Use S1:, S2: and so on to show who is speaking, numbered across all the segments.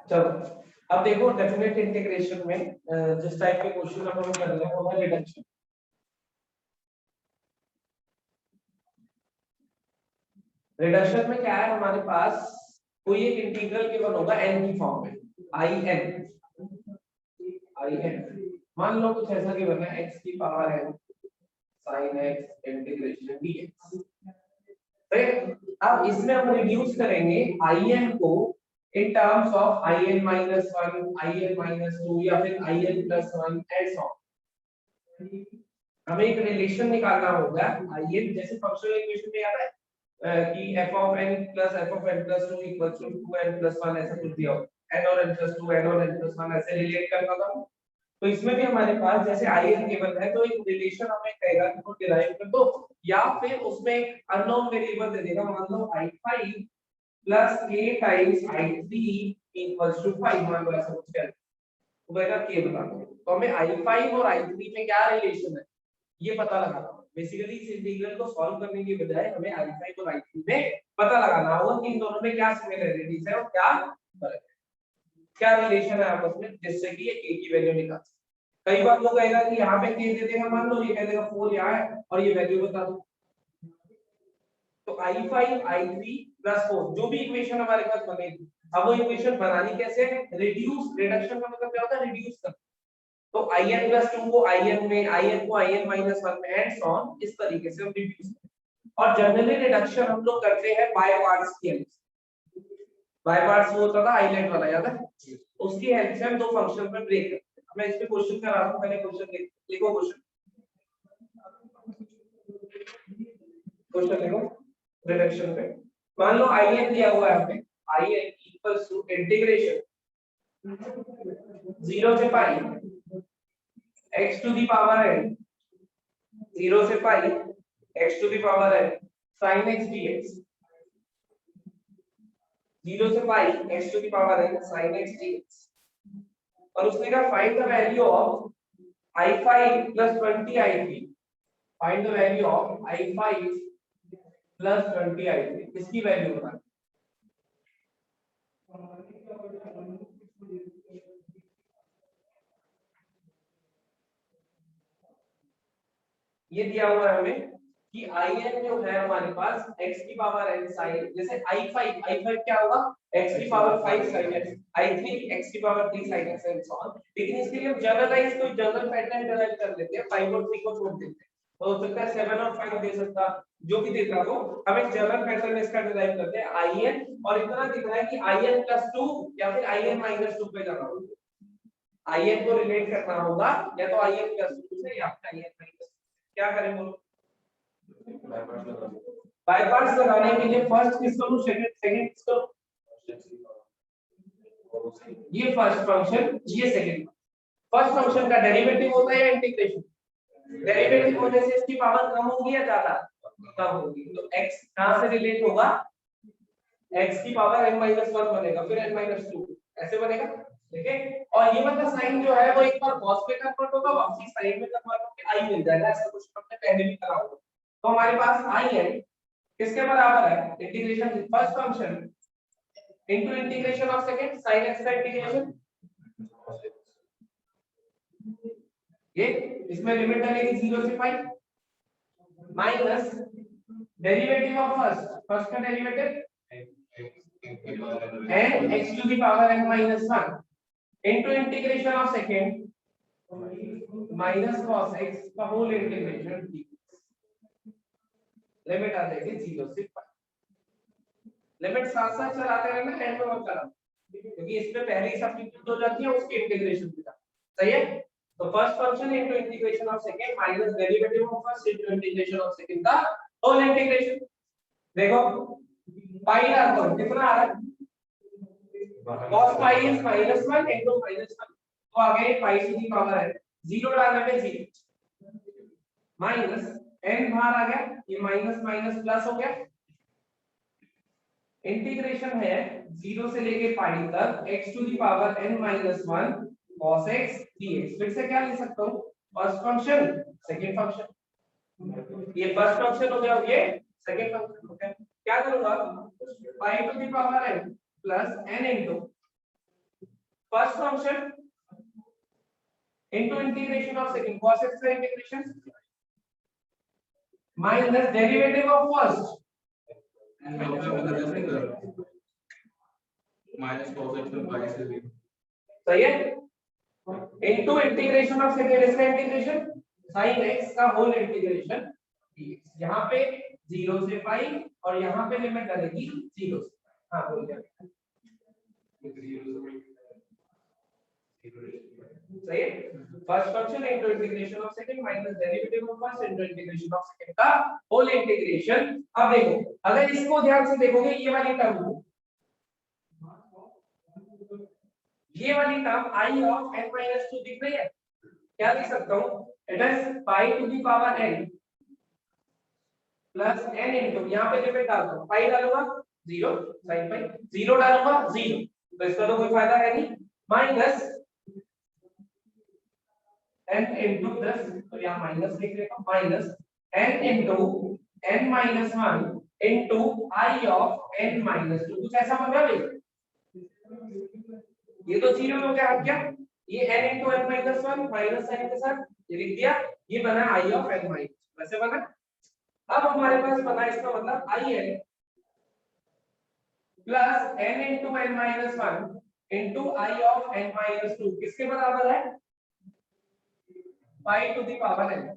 S1: चलो अब देखो डेफिनेट इंटीग्रेशन में जिस टाइप के क्वेश्चन हम कर रहे हैं वो है रिडक्शन। रिडक्शन में क्या है हमारे पास कोई एक इंटीग्रल गिवन होगा n की फॉर्म में in मान लो कुछ ऐसा गिवन है x की power n sin x integration dx। अब इसमें हम रिड्यूस करेंगे in को in terms of in minus 1 in minus 2 या फिर in plus 1 and so on. हमें एक रिलेशन निकालना होगा in जैसे फंक्शनल इक्वेशन में याद है कि f of n plus f of n plus 2 equals to 2n plus 1 ऐसा कुछ दिया होगा n और n plus 2 n और n plus 1 ऐसे रिलेट करना था। तो इसमें भी हमारे पास जैसे in गिवन है तो एक रिलेशन हमें कहेगा कि वो डिराइव कर दो या फिर उसमें एक अननोन वेरिएबल दे देगा मान लो i5 plus k times i3 equals to 5 मान लो ऐसा कुछ कर तो कहेगा k बता दो। तो हमें i5 और i3 में क्या रिलेशन है ये पता लगाना। बेसिकली इस इंटीग्रल को सॉल्व करने के बजाय हमें i5 और i3 में पता लगाना होगा कि इन दोनों में क्या सिमिलरिटीज है और क्या फर्क है, क्या रिलेशन है आपस में जिससे कि ये k की वैल्यू निकाल सके। कई बार वो कहेगा कि यहाँ पे k दे देगा मान लो ये कह देगा 4 यहाँ है और ये वैल्यू बता दो। तो i5 i3 4 जो भी इक्वेशन हमारे पास बनेगी अब वो इक्वेशन बनानी कैसे है रिड्यूस रिडक्शन का मतलब क्या होता है रिड्यूस करना। तो in plus 2 को in में in को in minus 1 में एंड सो ऑन इस तरीके से हम रिड्यूस करते हैं। और जनरली रिडक्शन हम लोग करते हैं बाय पार्ट्स की हेल्प से। बाय पार्ट्स वो होता था आइलैंड वाला याद है उसकी हेल्प से हम दो फंक्शन पे ब्रेक करते हैं। मैं इस पे क्वेश्चन कर रहा हूं पहले क्वेश्चन लिखो क्वेश्चन लिखो रिडक्शन पे मान लो in दिया हुआ है हमें in इक्वल्स टू इंटीग्रेशन 0 से पाई x to the power n 0 से पाई x to the power n sin x dx 0 से पाई x to the power n sin x dx। और उसने कहा find the value of i5 plus 20 i3 find the value of i5 plus 20 i3 इसकी value बता। ये दिया हुआ है हमें कि in जो है हमारे पास x की पावर n sin जैसे i5 क्या होगा x की power 5 sin x i3 x की power 3 sin x and so on. लेकिन इसके लिए हम जनरलाइज कोई जनरल पैटर्न डिराइव कर लेते हैं 5 और 3 को छोड़ देते हैं तो हो सकता है 7 और 5 दे सकता जो भी देता हो हम एक जनरल पैटर्न इसका डिराइव करते हैं in और इतना दिखना है कि in plus 2 या फिर in minus 2 पे जाना होगा। in को रिलेट करना होगा या तो in plus 2 से या फिर in minus 2 क्या करें बोलो बाय पार्ट्स लगाने के लिए फर्स्ट किस करूं सेकंड किस करूं ये फर्स्ट फंक्शन ये सेकंड। फर्स्ट फंक्शन का डेरिवेटिव होता है या इंटीग्रेशन डेरिवेटिव होने से इसकी पावर कम होगी या ज्यादा कम होगी। तो x कहां से रिलेट होगा x की पावर n-1 बनेगा फिर n-2 ऐसे बनेगा ठीक है। और ये वाला साइन जो है वो एक बार cos पे कन्वर्ट होगा वापस साइन में कन्वर्ट होकर i मिल जाएगा ऐसा कुछ हमने पहले भी करा होगा। तो हमारे पास in किसके बराबर है integration first function into integration of second sin x का इंटीग्रेशन ये इसमें लिमिट डलेगी 0 से pi minus derivative of first का derivative n x to the power n minus 1 into integration of second minus cos x का whole integration limit आ जाएगी 0 से पाई। Limit साथ साथ चलाते रहना एंड में मत चलाना क्योंकि इसमें पहले ही सब्स्टिट्यूट हो जाती है उसके इंटीग्रेशन के साथ सही है। तो first function into integration of second minus derivative of first into integration of second का होल इंटीग्रेशन। देखो पाई डाल दो कितना आ रहा है cos pi is -1 into -1 तो आ गया पाई टू दी पावर है 0 डालने पे 0 माइनस n बाहर आ गया ये माइनस माइनस प्लस हो गया। इंटीग्रेशन है 0 से लेके पाई तक x to the power n-1 cos x dx। फिर से क्या लिख सकता हूं फर्स्ट फंक्शन सेकंड फंक्शन ये फर्स्ट फंक्शन हो गया ये सेकंड फंक्शन हो गया। क्या करूंगा pi to the power n plus n into first function into integration of second cos x का integration minus derivative of first
S2: minus cos x by से भी
S1: सही है into integration of second इसका integration sin x का whole integration dx यहाँ पे 0 से pi और यहाँ पे लिमिट रहेगी 0 से हाँ बोल दिया सही है first function into integration of second minus derivative of first into integration of second का whole integration अब देखो अगर इसको ध्यान से देखोगे ये वाली टर्म को ये वाली term I of n minus 2 दिख रही है क्या लिख सकता हूँ it is pi to the power n plus n into यहाँ पे लिमिट डालता हूँ pi डालूंगा 0 sin pi 0 डालूंगा 0 तो इसका तो कोई फायदा है नहीं माइनस n into this तो यहाँ माइनस लिख देता हूँ minus n into n minus 1 into I of n minus 2 कुछ ऐसा बन रहा है ये तो 0 हो गया क्या ये n into n minus 1 minus sine के साथ ये लिख दिया ये बना I of n minus वैसे बना अब हमारे पास बना इसका मतलब in plus n into n minus 1 into I of n minus 2 किसके बराबर है pi to the power n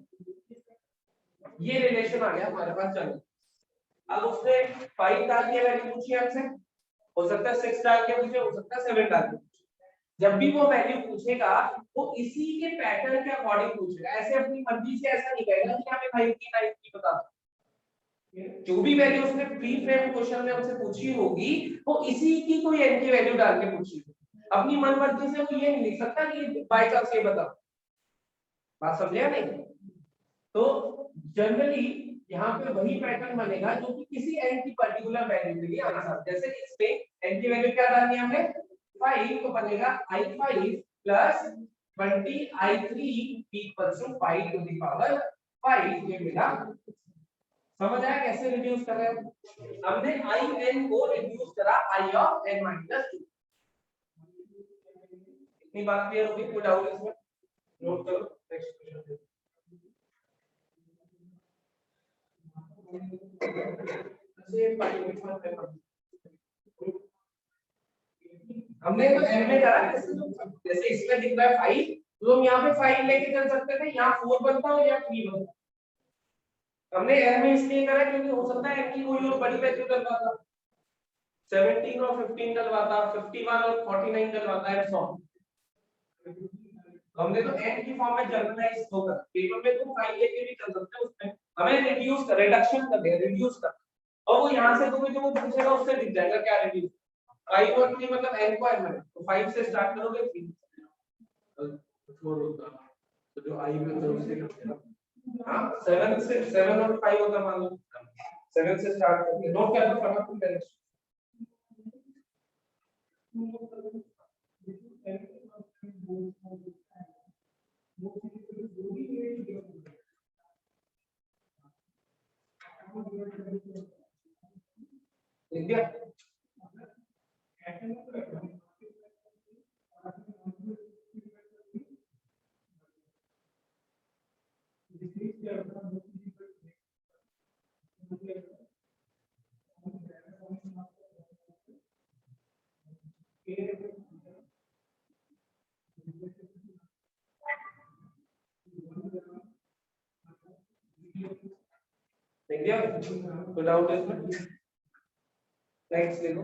S1: ये रिलेशन आ गया हमारे पास चलो अब उसने 5 डाल के वैल्यू पूछी हमसे हो सकता है 6 डाल के पूछे हो सकता है 7 डाल के जब भी वो वैल्यू पूछेगा वो इसी के पैटर्न के अकॉर्डिंग पूछेगा ऐसे अपनी मर्जी से ऐसा नहीं कहेगा कि हमें भाई की टाइप की बता जो भी वैल्यू उसने प्री फ्रेम क्वेश्चन में हमसे पूछी होगी वो इसी की कोई n की वैल्यू डाल के पूछी अपनी मनमर्जी से वो ये नहीं लिख सकता कि बाय चांस ये बता बात समझे नहीं तो जनरली यहाँ पे वही पैटर्न बनेगा जो कि किसी n की पर्टिकुलर वैल्यू के लिए आना चाहिए जैसे इसमें n की वैल्यू क्या डालनी है हमने 5 तो बनेगा i5 plus 20i3 equals to 5 to the power 5 ये मिला समझ आया कैसे रिड्यूस कर रहे हैं हमने in को रिड्यूस करा I of n minus 2 इतनी बात क्लियर होगी कोई डाउट इसमें नोट करो नेक्स्ट क्वेश्चन हमने तो n में करा जैसे इसमें दिख रहा है 5 तो हम यहाँ पे 5 लेके चल सकते थे यहाँ 4 बनता हो या 3 बनता हमने n में इसलिए करा क्योंकि हो सकता है n की कोई और बड़ी वैल्यू डलवाता 17 और 15 डलवाता 51 और 49 डलवाता है सो हमने तो n की फॉर्म में जनरलाइज होकर पेपर में तो 5 लेके भी चल सकते हैं उसमें हमें रिड्यूस कर रिडक्शन कर दे रिड्यूस कर और वो यहाँ से तुम्हें जो पूछेगा उससे दिख जाएगा क्या रिड्यूस 5 और 3 मतलब n को m है तो 5 से स्टार्ट करोगे 3 4 होगा तो जो i में तो उससे करते हैं हां 7 से 7 और 5 होगा मान लो 7 से स्टार्ट करके नोट कर लो फटाफट डायरेक्शन लिख दिया देख दिया कोई डाउट है इसमें नेक्स्ट देखो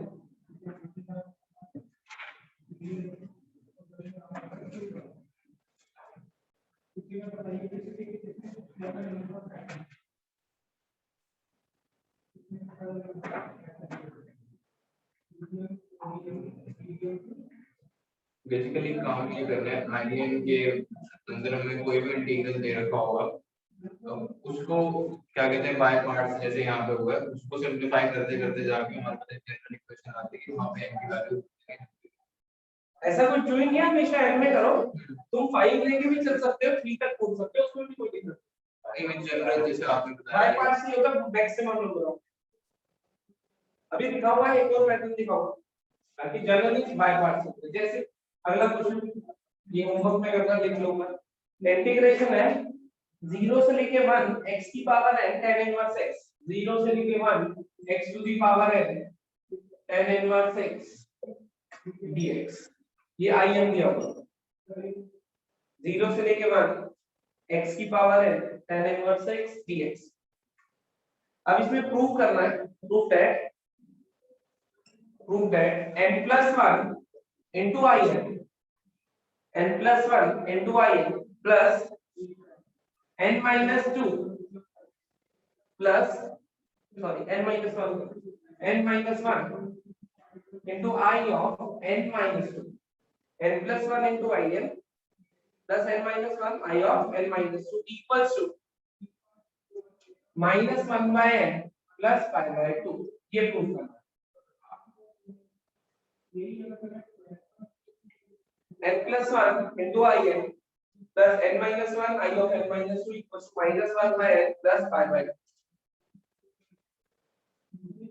S2: बेसिकली काम ये करना है आईएन के अंदर हमें कोई भी इंटीग्रल दे रखा होगा तो उसको क्या कहते हैं बाय पार्ट्स जैसे यहाँ पे हुआ है उसको सिंपलीफाई करते करते जाके हमारे पास जनरल इक्वेशन आती है कि वहां पे n की वैल्यू
S1: ऐसा कुछ जो ही नहीं है हमेशा n में करो तुम 5 लेके भी चल सकते हो 3 तक पहुंच सकते हो उसमें भी कोई दिक्कत
S2: नहीं इन जनरल जैसे आपने बताया
S1: बाय पार्ट्स नहीं होगा मैक्सिमम लोग रहो अभी दिखाऊंगा एक और पैटर्न दिखाऊंगा बाकी जनरली बाय पार्ट्स होते हैं। जैसे अगला क्वेश्चन ये होमवर्क में करना, लिख लो मत। इंटीग्रेशन है 0 से लेके 1 x की power n tan inverse x, 0 से लेके 1 x to the power n tan inverse x dx। ये im दिया हुआ 0 से लेके 1 x की power n tan inverse x dx। अब इसमें प्रूव करना है, prove that n plus 1 into in, n plus 1 into in plus n minus 2 plus n minus 1 into I of n minus 2, n plus 1 into in plus n minus 1 I of n minus 2 equals to minus 1 by n plus pi by 2। ये prove करना n plus 1 into in plus n minus 1 I of n minus 2 equals to minus 1 by n plus pi by 2।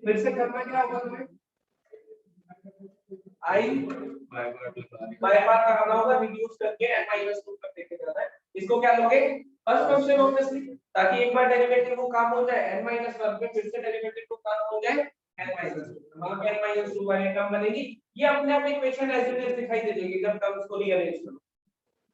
S1: फिर से करना क्या होगा तुम्हें, I by part लगाना होगा, रिड्यूस करके n minus 2 तक लेके जाना है। इसको क्या लोगे, फर्स्ट फंक्शन ऑब्वियसली, ताकि एक बार डेरिवेटिव को काम हो जाए n minus 1 पे, फिर से डेरिवेटिव को काम हो जाए n minus 2, वहां पे n minus 2 वाली टर्म बनेगी। ये अपने आप इक्वेशन एज इट इज दिखाई दे देगी जब टर्म्स को रीअरेंज करो।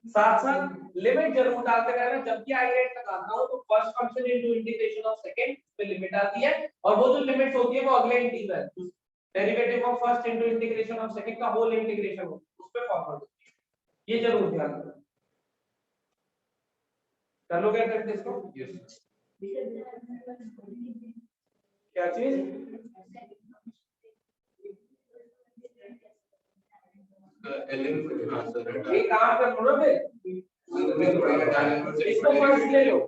S1: साथ साथ लिमिट जरूर डालते रहना, जब भी आई रेट लगाता हूं तो first function into integration of second पे लिमिट आती है, और वो जो लिमिट होती है वो अगले integral derivative of first into integration of second का होल इंटीग्रेशन होता है, उस पे फॉर्मूला होती है। ये जरूर ध्यान रखना। कर लोगे प्रैक्टिस को? यस। क्या चीज? ये काम कर लो ना, फिर इसको फर्स्ट ले लो,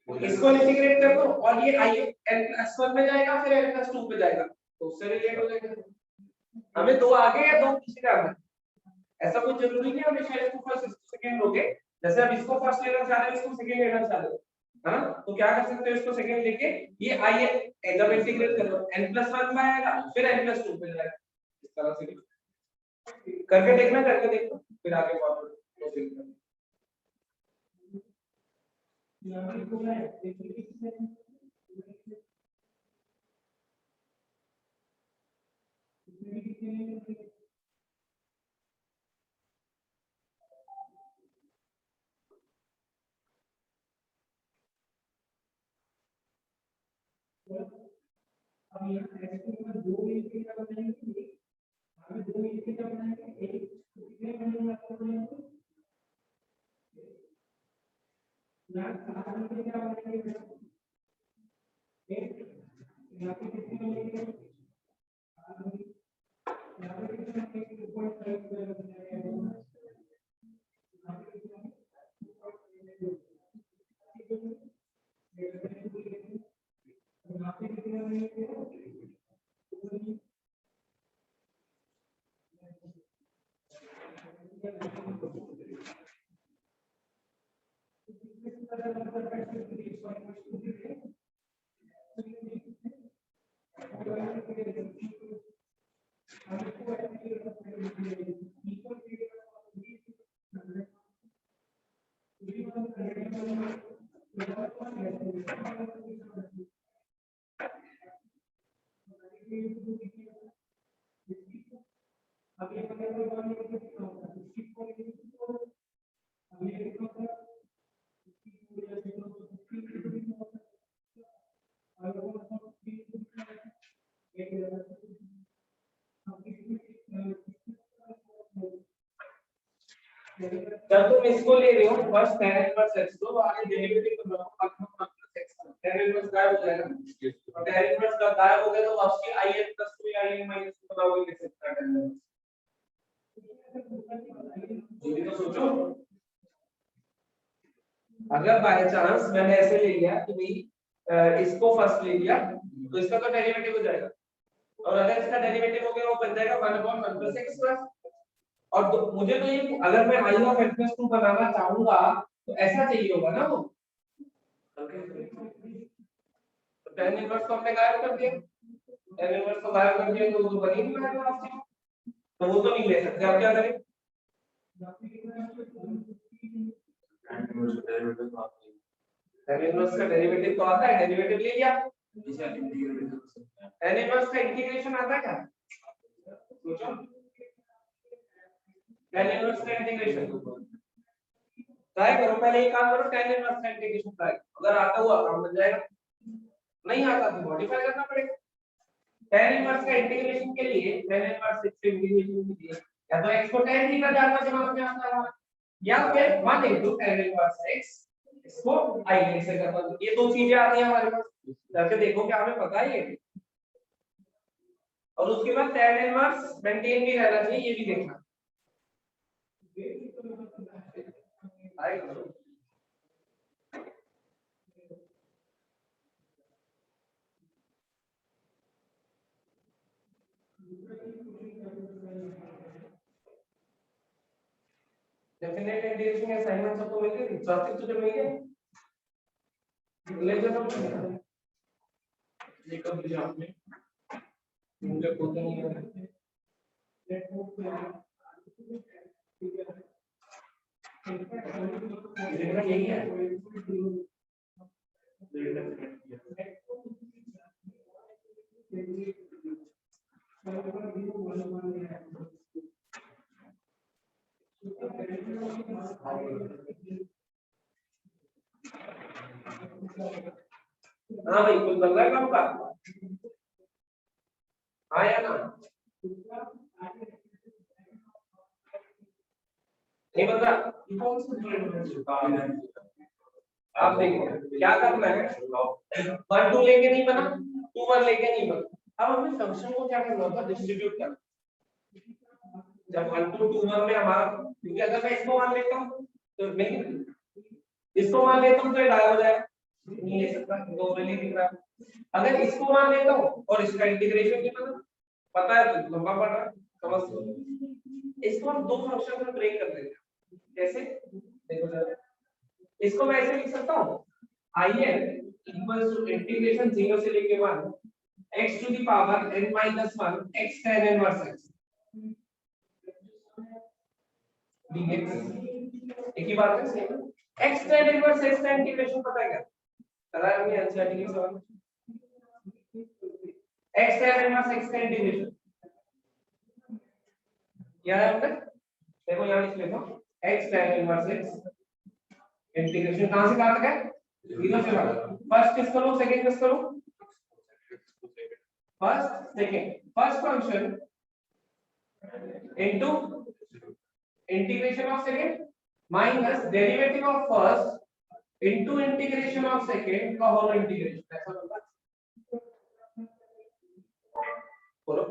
S1: इसको इंटीग्रेट कर दो, और ये आई n+1 में जाएगा, फिर n+2 पे जाएगा, तो उससे रिलेट हो जाएगा। हमें दो आगे या दो पीछे करना है, ऐसा कुछ जरूरी नहीं हमेशा इसको फर्स्ट इसको सेकंड लोगे। जैसे अब इसको फर्स्ट लेना चाह रहे हो, इसको सेकंड लेना चाह रहे हो, है ना, तो क्या कर सकते हो, इसको सेकंड लेके ये आई जब इंटीग्रेट कर लो n+1 में आएगा, फिर n+2 पे जाएगा। इस तरह से करके देखना, करके देखो, फिर आगे फॉर्मूला प्रोसीड करना। अब यहाँ x को दो इंटीग्रल बनाएंगे, हमें दो इंटीग्रल बनाएंगे, एक कितने बनने आपको बनाएंगे, यहाँ चार इंटीग्रल बनाएंगे, एक यहाँ पे कितने बनेंगे, यहाँ पे कितने बनेंगे, 2.5 बनेंगे, जब तुम इसको ले रहे हो फर्स्ट tan इनवर्स x लो, आगे डेरिवेटिव को लगाओ, आपका x tan इनवर्स गायब हो जाएगा, और tan इनवर्स का गायब हो गया तो वापस in + 2 या in - 2 बनाओगे कैसे tan इनवर्स, ये तो सोचो। अगर बाय चांस मैंने ऐसे ले लिया कि भाई इसको फर्स्ट ले लिया, तो इसका तो डेरिवेटिव हो जाएगा, और अगर इसका डेरिवेटिव हो गया वो बन जाएगा 1/1 + x+। और मुझे तो ये अगर मैं I of n+2 बनाना चाहूंगा तो ऐसा चाहिए होगा ना वो, तो tan इनवर्स को हमने गायब कर दिया, tan इनवर्स को बाहर कर दिया तो वो तो बनी नहीं पाएगा आपसे, तो वो तो नहीं ले सकते। आप क्या करें, tan इनवर्स का डेरिवेटिव तो आता है, डेरिवेटिव ले लिया। tan इनवर्स का इंटीग्रेशन आता है क्या, सोचो, tan इनवर्स का इंटीग्रेशन ट्राई करो, पहले एक काम करो, tan इनवर्स का इंटीग्रेशन ट्राई, अगर आता हुआ काम बन जाएगा, नहीं आता तो मॉडिफाई करना पड़ेगा। tan इनवर्स का इंटीग्रेशन के लिए, tan इनवर्स के इंटीग्रेशन के लिए या तो x को tan थीटा जानना जवाब में आता है, या फिर 1 into tan इनवर्स x, इसको i से करना, ये दो चीजें आती हैं हमारे पास, करके देखो क्या हमें पता है ये, और उसके बाद tan इनवर्स मेंटेन भी रहना चाहिए, ये भी देखना आएगा। डेफिनेट इंटीग्रेशन के असाइनमेंट सबको मिल गए, टॉपिक तो मिल गए, ले जाओ ये कब दिया आपने, मुझे खुद नहीं है, यही है। हाँ भाई कुछ बन रहा है काम का, आया ना, नहीं बन रहा, आप देखिए क्या करना है, 1 2 लेके नहीं बना, 2 1 लेके नहीं बना, अब हमें फंक्शन को क्या करना होगा, डिस्ट्रीब्यूट करना। जब 1 2 2 1 में हमारा, क्योंकि अगर मैं इसको मान लेता हूँ तो नहीं, इसको मान लेता हूँ तो ये डाल हो जाएगा, नहीं ले सकता, दो वैल्यू दिख रहा है। अगर इसको मान लेता हूँ और इसका इंटीग्रेशन कितना पता है तो लंबा पड़ रहा है, समझ लो इसको हम दो फंक्शन में ब्रेक कर देते हैं, कैसे देखो जरा, इसको मैं ऐसे लिख सकता हूँ, in इक्वल्स टू इंटीग्रेशन 0 से लेके 1 x to the power n minus 1 x tan inverse x dx, एक ही बात है, same x tan inverse x का इंटीग्रेशन पता है क्या, करा है हमने एनसीईआरटी के सवाल, x tan इनवर्स x का इंटीग्रेशन क्या है हमने, देखो यहां लिख लेता हूं, x tan inverse x integration कहां से कहां तक है, 0 से 1, फर्स्ट किस करो, सेकंड किस करो, first second, first function into integration of second minus derivative of first into integration of second का होल इंटीग्रेशन, ऐसा होगा, बोलो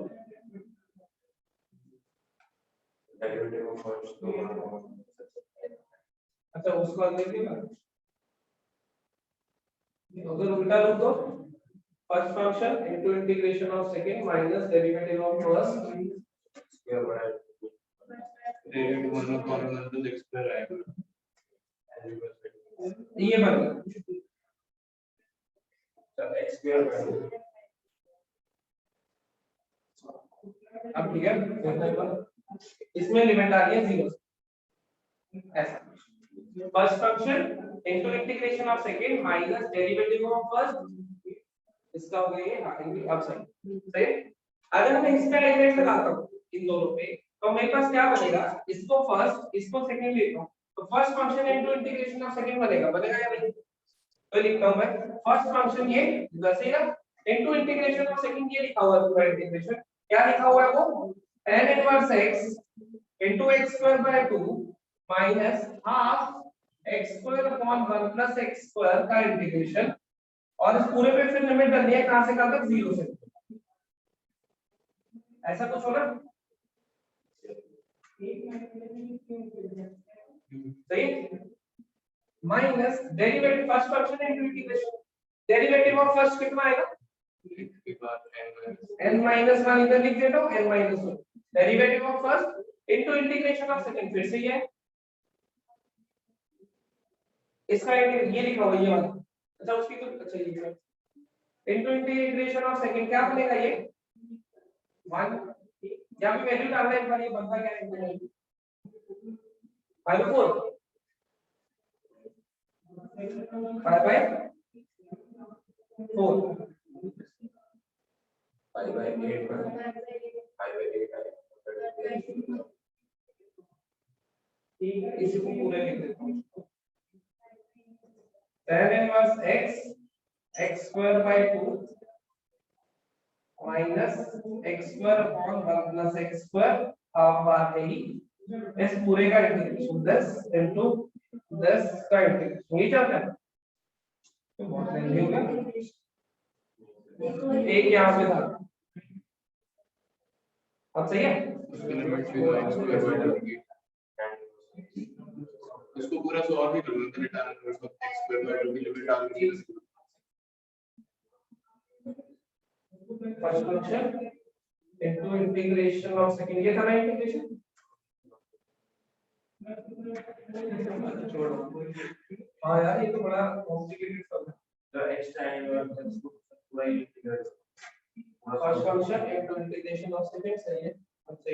S1: डेरिवेटिव ऑफ फर्स्ट, अच्छा उसको बाद देखिए, अगर उल्टा लो तो first function into integration of second minus derivative of first square bracket,
S2: derivative 1 common तो x स्क्वायर आएगा,
S1: ये बन गया, चलो x स्क्वायर ब्रैकेट, अब ठीक है, इसमें लिमिट आ गई है 0 ऐसा, first function into integration of second minus derivative of first, इसका हो गया ये, हां अब सही सही। अगर मैं इसका एलिमेंट लगाता हूं इन दोनों पे तो मेरे पास क्या बनेगा, इसको फर्स्ट इसको सेकंड लेता हूं तो first function into integration of second बनेगा, बनेगा या नहीं, तो लिखता हूं मैं फर्स्ट फंक्शन ये वैसे ही ना, इनटू इंटीग्रेशन ऑफ सेकंड ये लिखा हुआ है पूरा इंटीग्रेशन, क्या लिखा हुआ है वो, tan inverse x into x square by 2 minus half x square upon 1 plus x square का इंटीग्रेशन, और इस पूरे पे फिर लिमिट डालनी है कहां से कहां तक, 0 से, ऐसा कुछ होना सही, minus derivative first function into integration, derivative of first कितना आएगा,
S2: के बाद
S1: n minus 1 इधर लिख देता हूं, n minus 1 derivative of first into integration of second, फिर से ये है इसका ये लिखा हुआ ये वाला, अच्छा उसकी तो अच्छा ये इनटू इंटीग्रेशन ऑफ सेकंड क्या बनेगा ये, 1 या भी वैल्यू डालना है एक बार, ये बनता क्या है 5/4 5/4 5/8 ठीक है, इसको पूरे लिख देता हूँ। tan inverse x square by 2 minus x square upon 1 plus x square half बार है ही इस पूरे का इंटीग्रेशन 10 इनटू 10 का इंटीग्रेशन ये चलता है तो बहुत लेंथी हो गया। एक यहाँ पे था, अब सही है।
S2: उसकी लिमिट भी स्क्वायर बाय होगी, इसको पूरा सॉल्व भी करना है tan inverse of x square by 2 की लिमिट डाल के
S1: first function into integration of second, ये था ना इंटीग्रेशन, छोड़ो। हाँ यार ये तो बड़ा कॉम्प्लिकेटेड सब है, x tan इनवर्स पूरा integrate first function into integration of second, सही है। अब से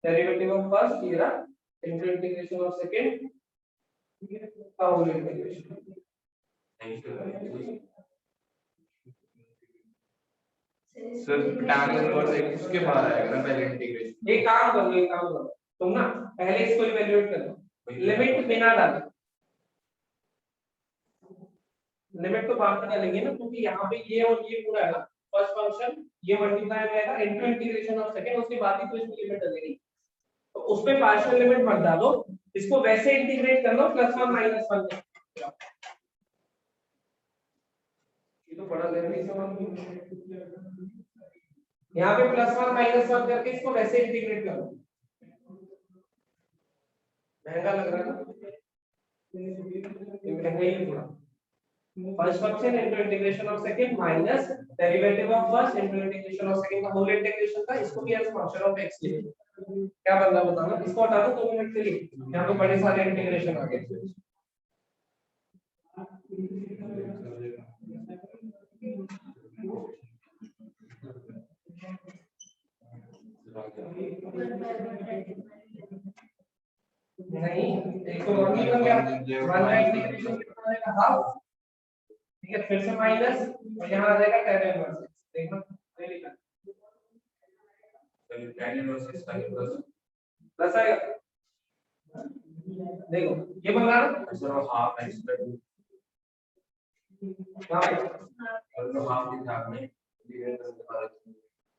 S1: डेरिवेटिव ऑफ फर्स्ट ये रहा इनटू इंटीग्रेशन ऑफ सेकंड का whole integration.
S2: Sir tan inverse x के बाद आएगा ना पहले इंटीग्रेशन।
S1: एक काम करो तुम ना पहले इसको इवैल्यूएट कर लो, लिमिट बिना डाले, लिमिट तो बाद में डालेंगे ना क्योंकि यहाँ पे ये और ये पूरा है ना फर्स्ट फंक्शन, ये मल्टीप्लाई हो जाएगा इनटू इंटीग्रेशन ऑफ सेकंड, उसके बाद ही तो इसकी लिमिट डालेंगे, तो उस पे पार्शियल लिमिट मत डालो, इसको वैसे इंटीग्रेट कर लो +1 -1 ये तो बड़ा लेंथी सवाल। यहाँ पे +1 -1 करके इसको वैसे इंटीग्रेट करो, महंगा लग रहा है ना, महंगा ही थोड़ा। First function into integration of second minus derivative of first into integration of second का होल इंटीग्रेशन था, इसको भी एज फंक्शन ऑफ x लिख, क्या बनना बताना, इसको हटा दो 2 मिनट के लिए, यहाँ पे बड़े सारे इंटीग्रेशन आ गए। नहीं एक तो और नहीं बन गया, 1 का इंटीग्रेशन कितना आएगा हाफ, ठीक है, फिर से माइनस और यहाँ आ जाएगा tan इनवर्स, देखना ये लिखा चलिए tan इनवर्स का प्लस आएगा, देखो ये बन रहा है सर हाफ x बाय 2 और तो हाफ लिखा आपने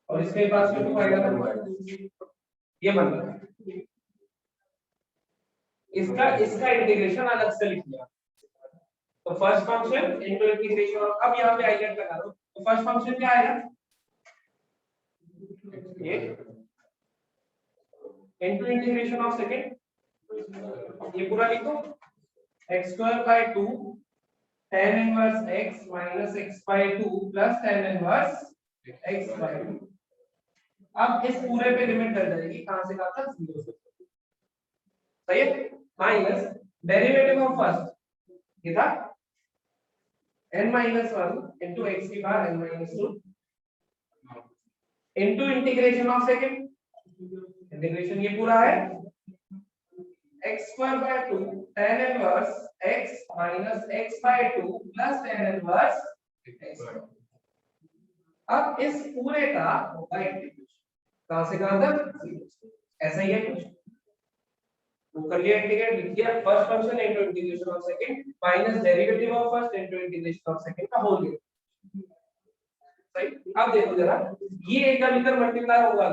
S1: और इसके पास में 2 आएगा ना, ये बन रहा है, इसका इंटीग्रेशन अलग से लिख लिया, तो फर्स्ट फंक्शन इनटू इंटीग्रेशन, अब यहाँ पे आइडेंट लगा दो, तो फर्स्ट फंक्शन क्या आएगा ये इनटू इंटीग्रेशन ऑफ सेकंड, ये पूरा लिखो x square by 2 tan inverse x minus x by 2 plus tan inverse x by 2। अब इस पूरे पे लिमिट डल जाएगी, कहां से कहां तक 0 से, सही है, माइनस डेरिवेटिव ऑफ फर्स्ट ये था n-1 इनटू x की power n-2 into integration of second, integration ये पूरा है x square by 2 tan inverse x minus x by 2 plus tan inverse x। अब इस पूरे का होगा इंटीग्रेशन, कहां से कहां तक, ऐसा ही है कुछ, वो कर लिया इंटीग्रेट, लिख दिया first function into integration of second minus derivative of first into integration of second का होल, सही। अब देखो जरा ये एक जब इधर मल्टीप्लाई होगा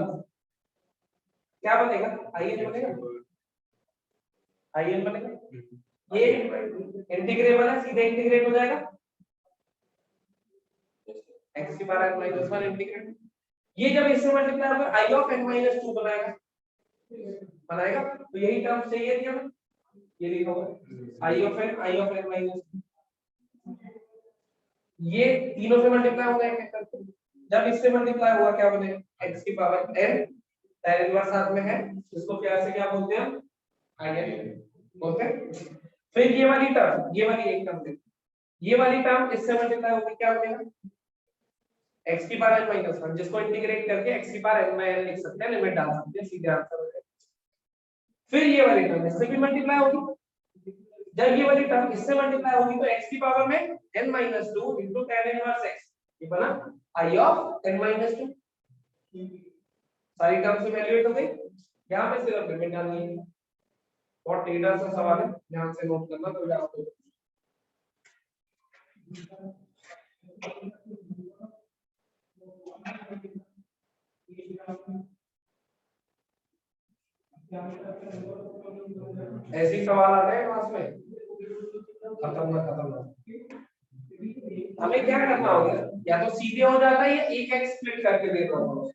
S1: क्या बनेगा, in बनेगा, in बनेगा, ये इंटीग्रेबल है, सीधे इंटीग्रेट हो जाएगा x की पावर n-1 इंटीग्रेट, ये जब इससे मल्टीप्लाई होगा i ऑफ n-2 बनाएगा, तो यही टर्म चाहिए थी हमें, ये लिखा हुआ i ऑफ n-2, ये तीनों से मल्टीप्लाई हो जाएगा, जब इससे मल्टीप्लाई होगा क्या बनेगा x की पावर n, tan इनवर्स साथ में है, इसको प्यार से क्या बोलते हैं in बोलते हैं। फिर ये वाली टर्म, ये वाली एक टर्म देखो, ये वाली टर्म इससे मल्टीप्लाई होगी क्या बनेगा x की पावर n माइनस 1, जिसको इंटीग्रेट करके x की पावर n बाय n लिख सकते हैं, लिमिट डाल सकते हैं, सीधे आंसर हो जाएगा। फिर ये वाली टर्म इससे भी मल्टीप्लाई होगी, जब ये वाली टर्म इससे मल्टीप्लाई होगी तो x की पावर में n minus 2 into tan inverse x, ये बना i ऑफ n माइनस 2। सारी टर्म्स इवैल्यूएट हो गई, यहाँ पे सिर्फ लिमिट डालनी है। बहुत टेढ़ा सा सवाल है, ध्यान से नोट करना तो आपको ऐसे सवाल आ गए क्लास में, खत्म। हमें क्या करना होगा, या तो सीधे हो जाता है या एक x स्प्लिट करके देता हूं।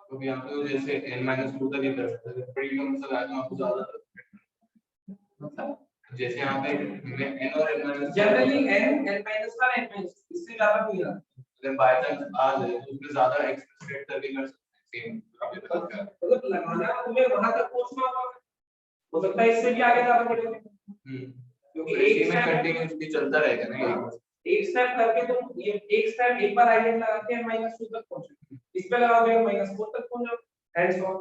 S2: तो यहाँ पे जैसे n-2 तक ही कर सकते हैं, बड़ी कम से कम आपको ज्यादा मतलब जैसे यहाँ पे n और n-,
S1: generally n n-1 n-, इससे ज्यादा नहीं आता।
S2: अगर बाय चांस आ जाए तो उसमें ज्यादा x स्प्लिट करके कर सकते हैं,
S1: मतलब लगाना तुम्हें वहां तक पहुंचना होगा, हो सकता है इससे भी आगे ज्यादा बढ़ेगा। क्योंकि एक में
S2: कंटिन्यूअसली चलता रहेगा ना,
S1: एक स्टेप करके तुम ये एक स्टेप एक बार आइडेंट लगा के -2 तक पहुंचोगे, इस पे लगाओगे -4 तक पहुंच जाओगे एंड सो ऑन।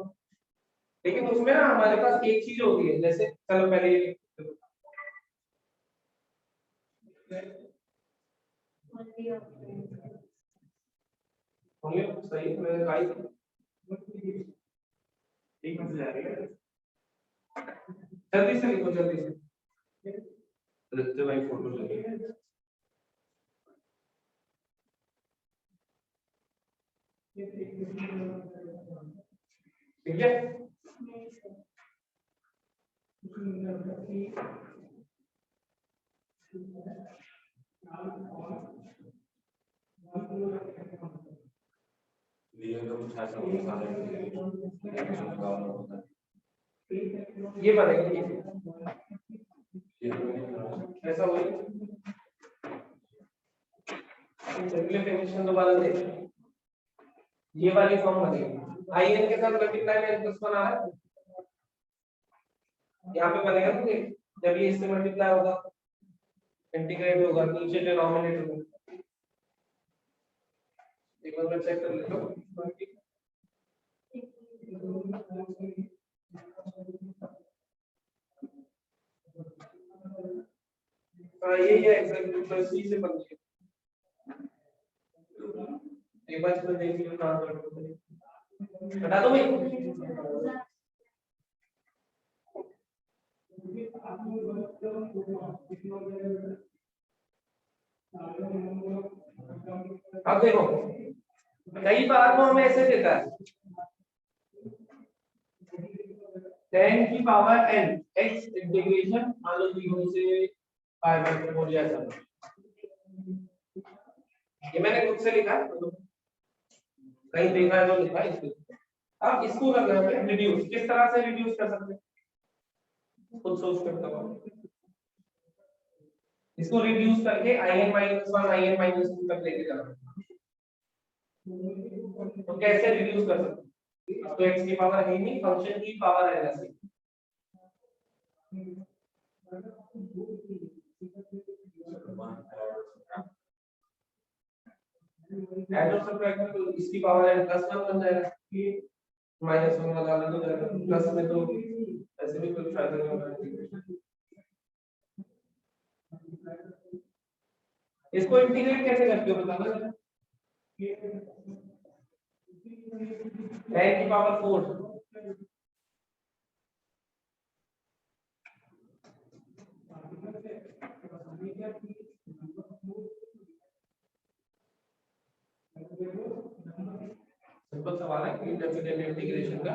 S1: लेकिन उसमें ना हमारे पास एक चीज होती है, जैसे चलो पहले ये सही मैंने कहा ठीक है, जल्दी से लिखो, जल्दी से रखते भाई फोटो लगे। ठीक है, ये बनेगा ऐसा हुआ सिंपलीफिकेशन दोबारा देख, ये वाली फॉर्म बनेगी आई एन के साथ मल्टीप्लाई में प्लस 1 आ रहा है, यहाँ पे बनेगा तो जब ये इससे मल्टीप्लाई होगा इंटीग्रेट होगा नीचे डिनोमिनेटर में, एक बार मैं चेक कर लेता हूँ। ये एग्जैक्टली प्लस सी से बन गया, एक बार इसको देख लो ना, हटा दो भाई। अब देखो कई बार वो हमें ऐसे देता है 10 की पावर n x इंटीग्रेशन मान लो 0 से पाई बाय 4 जैसा, ये मैंने खुद से लिखा है, कहीं देखा है तो लिखा है इसको। अब इसको करना है रिड्यूस, किस तरह से रिड्यूस कर सकते हैं खुद सोच कर बताओ। इसको रिड्यूस करके in-1 in-2 तक लेके जाना, तो कैसे रिड्यूस कर सकते हैं, अब तो x की पावर है नहीं, फंक्शन की पावर है ऐसे। ऐड और सब्ट्रैक्ट तो इसकी पावर है +1 बन जाएगा, -1 लगा लो तो जाएगा प्लस में, तो ऐसे भी कोई फायदा नहीं होगा। इसको इंटीग्रेट कैसे करते हो बताना जरा, 10 की पावर 4 सिंपल सवाल है कि डेफिनेट इंटीग्रेशन का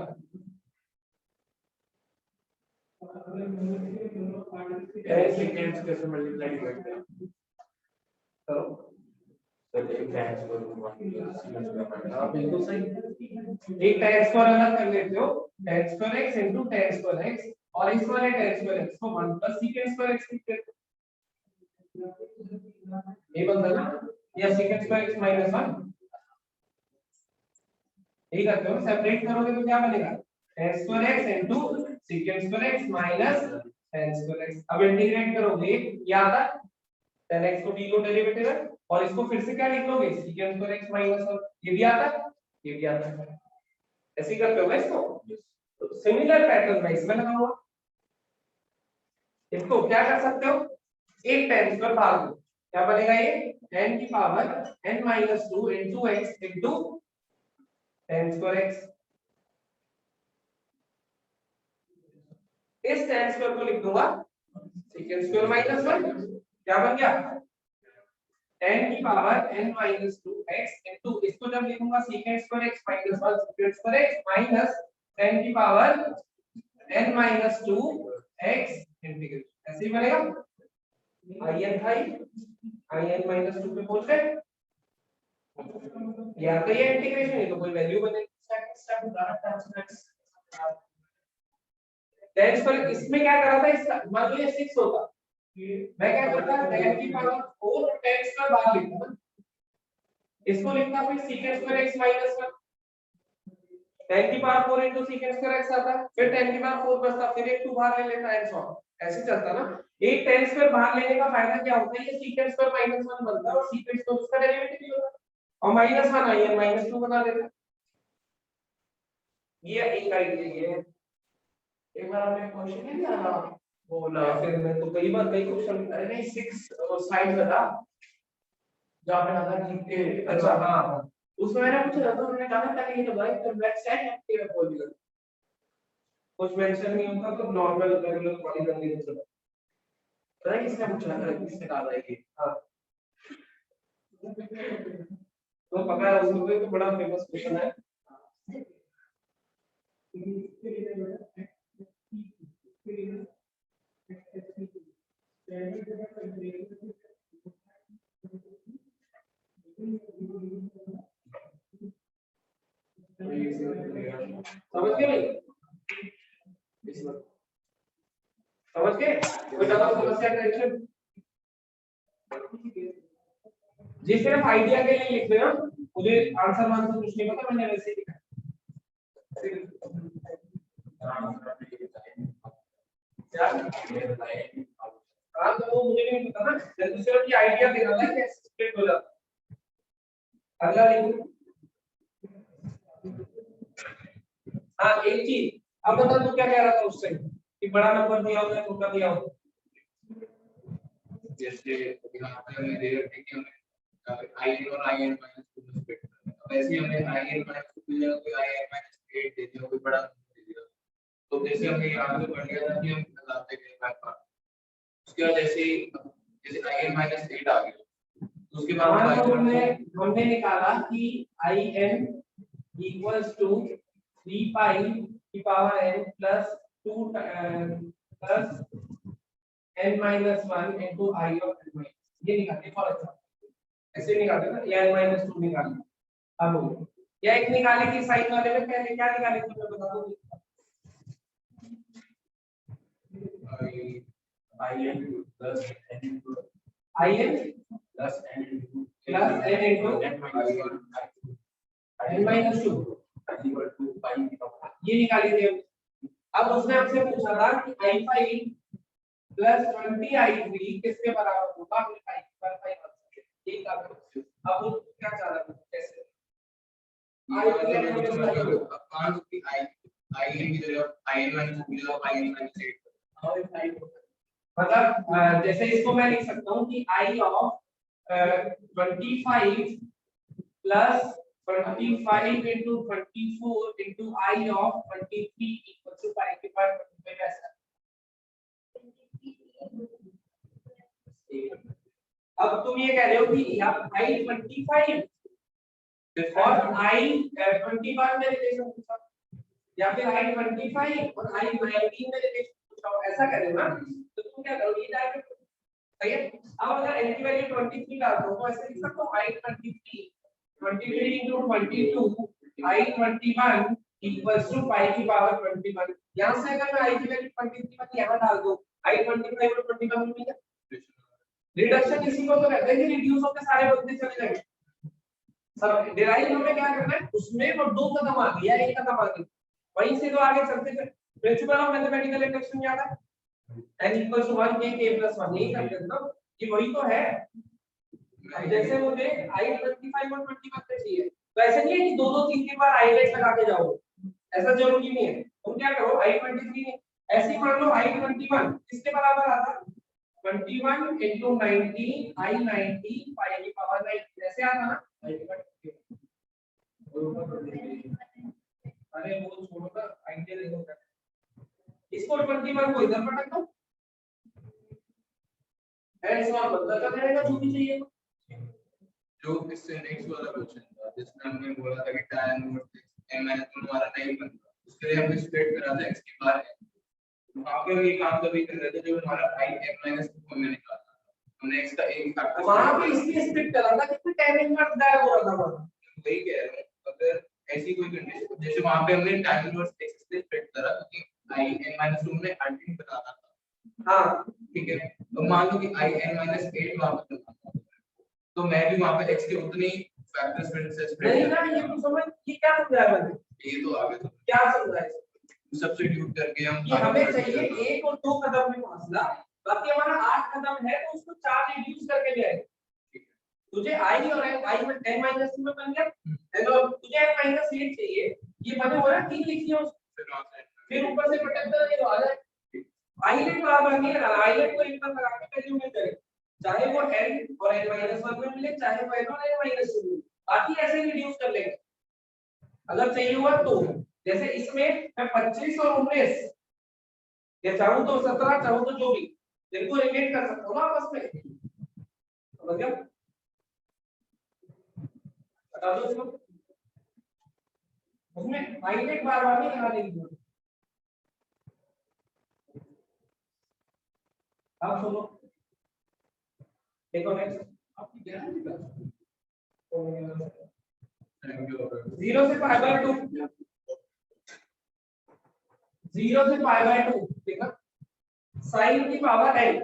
S1: सेकेंड्स कैसे मल्टीप्लाई करते हैं, करो बिल्कुल सही, एक tan स्क्वायर अलग कर लेते हो, tan square x into tan square x, और इस वाले tan स्क्वायर x को 1 plus secant स्क्वायर x लिखते हैं, ये बनता है ना, या secant स्क्वायर x minus 1, यही करते हो। सेपरेट करोगे तो क्या बनेगा tan square x into secant square x minus tan square x। अब इंटीग्रेट करोगे, याद है tan x को d लो डेरिवेटिव है, और इसको फिर से क्या लिख लोगे सीकेंड स्क्वायर x माइनस 1, ये भी आता है, ये भी आता है, ऐसे ही करते हो ना इसको। तो सिमिलर पैटर्न मैं इसमें लगाऊंगा, इसको क्या कर सकते हो, एक टेन स्क्वायर भाग दो, क्या बनेगा ये n की power n minus 2 into x into ten square x। इस टेन स्क्वायर को लिख दूंगा सेकंड स्क्वायर माइनस 1, क्या बन गया n की power n minus 2x into, इसको जब लिखूंगा second square x minus 1 second square x minus 10 की power n minus 2x integration, ऐसे ही बनेगा in था ये in माइनस 2 पे पहुंच गए, या तो ये इंटीग्रेशन है तो कोई वैल्यू बनेगी, स्टेप टेन स्क्वायर, इसमें क्या करा था, इसका मान लो ये 6 होता, मैं क्या करता 10 की पावर 4 और 10 स्क्वायर बाहर लिखता, इसको लिखता फिर सेकंड स्क्वायर x माइनस 1, 10 की power 4 into second square x आता, फिर 10 की पावर 4 बचता, फिर एक 2 बाहर ले लेता है, सो ऐसे चलता ना। एक 10 स्क्वायर बाहर लेने का फायदा क्या होता है, ये सेकंड स्क्वायर माइनस 1 बनता है और सेकंड स्क्वायर उसका डेरिवेटिव भी होता है, और माइनस 1 आई है माइनस 2 बना देता, ये एक आइडिया ये है। एक बार आपने क्वेश्चन नहीं दिया ना बोला, फिर मैं तो कई बार कई क्वेश्चन, अरे नहीं 6 स्लाइड बता जहां पे आता है के, अच्छा हां उसमें मैंने पूछा था, उन्होंने कहा था कि ये तो भाई कॉम्प्लेक्स सेट एक्टिव है पॉलीगन, कुछ मेंशन नहीं होता तो नॉर्मल रेगुलर पॉलीगन नहीं चलता, पता है किसने पूछा था, किसने कहा था ये, हां तो पता है उसमें तो बड़ा फेमस क्वेश्चन है। समझ गए समझ गए, कोई ज्यादा समस्या टेंशन, जी सिर्फ आइडिया के लिए लिख रहे हो, मुझे आंसर वांसर कुछ नहीं पता, मैंने वैसे ही लिखा क्या हाँ, तो वो मुझे नहीं पता ना, जल्दी सिर्फ ये आइडिया दे रहा था कि स्प्लिट हो जाता, अगला लिखो। हाँ एक चीज अब बता, तू क्या कह रहा था उससे कि बड़ा नंबर दिया होगा छोटा दिया होगा,
S2: जैसे यहाँ पे हमें दे रखे कि हमें in और in माइनस 2 में स्प्लिट करना है, अब ऐसे हमें in माइनस 2 की जगह कोई in माइनस 8 दे दिया, कोई बड़ा नंबर दे दिया, तो जैसे हमने यहाँ पे पढ़ लिया था कि हम लगाते गए बाय पार्ट, उसके बाद जैसे in माइनस 8 आ गया, उसके बाद
S1: हमने निकाला कि in इक्वल्स टू 3 पाई की power n plus 2 plus n minus 1 into I of n minus, ये निकालते फॉर एग्जांपल ऐसे निकालते ना, या n माइनस 2 निकालना, अब या एक निकाले कि साइन वाले में पहले क्या निकाले तो मैं बता दूं, in plus n into n minus 2 ये निकाली थी। अब उसने हमसे पूछा था कि i5 प्लस 20i3 किसके बराबर होगा, हमने यही था। अब वो क्या चाह रहा है कैसे मतलब जैसे इसको मैं लिख सकता हूँ कि i of 25 plus 25 into 24 into I of 23 equals to 5 के पास 25 ऐसा। अब तुम ये कह रहे हो कि यहाँ I 25 और I 21 में रिलेशन पूछा, या फिर I 25 और I 19 में रिलेशन पूछा, ऐसा करें ना, तो तुम क्या करोगे, ये डायरेक्ट सही है। अब अगर n की वैल्यू 23 डाल दो तो ऐसे लिख सकते हो I 23 into 22 I 21 equals to 5 की पावर 21। यहाँ से अगर मैं I की वैल्यू 23 यहाँ डाल दूं, I 25 और 21 में मिल जाए, रिडक्शन इसी को तो कहते हैं कि रिड्यूस होकर सारे बनते चले जाएंगे। सब डिराइव हमें क्या करना है, उसमें वो 2 कदम आगे या 1 कदम आगे, वहीं से तो आगे चलते थे। प्रिंसिपल ऑफ मैथमेटिकल इंडक्शन याद है, n equals to 1 k k plus 1, यही करते थे ना, ये वही तो है। अब जैसे मुझे I25 और 21 पे चाहिए, तो ऐसा नहीं है कि दो दो तीन तीन बार आईलेट लगा के जाओ, ऐसा जरूरी नहीं है। तुम क्या करो I23 ऐसे ही मान लो I21 किसके बराबर आता, 21 into 90 I90 5 की पावर 9 ऐसे आता ना। अरे वो छोड़ो ना, आइडिया देखो क्या, इसको 21 को इधर पटक दो, एंड सो बदल कर देगा जो भी चाहिए।
S2: जो इससे नेक्स्ट वाला क्वेश्चन था जिसमें हमने बोला था कि tan इनवर्स m माइनस हमारा नहीं बनता, उसके लिए हमने स्प्लिट करा था x की पावर n। वहां पे हम ये काम कभी कर रहे थे जो हमारा i m माइनस को हमने निकाला था, हमने x का एक फैक्टर
S1: वहां पे इसलिए स्प्लिट करा था कि tan इनवर्स गायब हो रहा था वहां।
S2: वही कह रहा हूं, अगर ऐसी कोई कंडीशन जैसे वहां पे हमने tan इनवर्स x से स्प्लिट करा क्योंकि i n माइनस में अल्टीमेट बताना था।
S1: हाँ
S2: ठीक है, तो मान लो कि i n माइनस 8 वहां पे था, तो मैं भी वहां पे x के उतने ही फैक्टर्स फिर से स्प्लिट
S1: नहीं ना, ये तो समझ, ये क्या समझाया मैंने,
S2: ये तो आगे तो
S1: क्या समझाया,
S2: सब्स्टिट्यूट करके हम
S1: ये हमें चाहिए 1 और 2 कदम में फासला, बाकी हमारा 8 कदम है तो उसको 4 रिड्यूस करके ले आए। तुझे i और n -2 में बन गया, हेलो तुझे n -8 चाहिए, ये बने हो रहा है 3 लिखिए उसको, फिर ऊपर से प्रोटेक्टर ये तो आ जाए। आइलेट बराबर नहीं है, आइलेट को एक बार लगा के वैल्यू मिल जाएगी, चाहे वो n और n-1 में मिले, चाहे वो n और n-2 में, बाकी ऐसे रिड्यूस कर लेंगे अगर चाहिए हुआ तो। जैसे इसमें मैं 25 और 19 या चाहूं तो 17 चाहूं तो जो भी, इनको रिलेट कर सकता हूं ना आपस में, समझ गया, बता दो इसको, उसमें आइलेट बार बार नहीं लगाने की जरूरत। अब सुनो, देखो नेक्स्ट आपकी गारंटी का 0 से पाई बाय 2, 0 से पाई बाय 2, ठीक है, sin की पावर n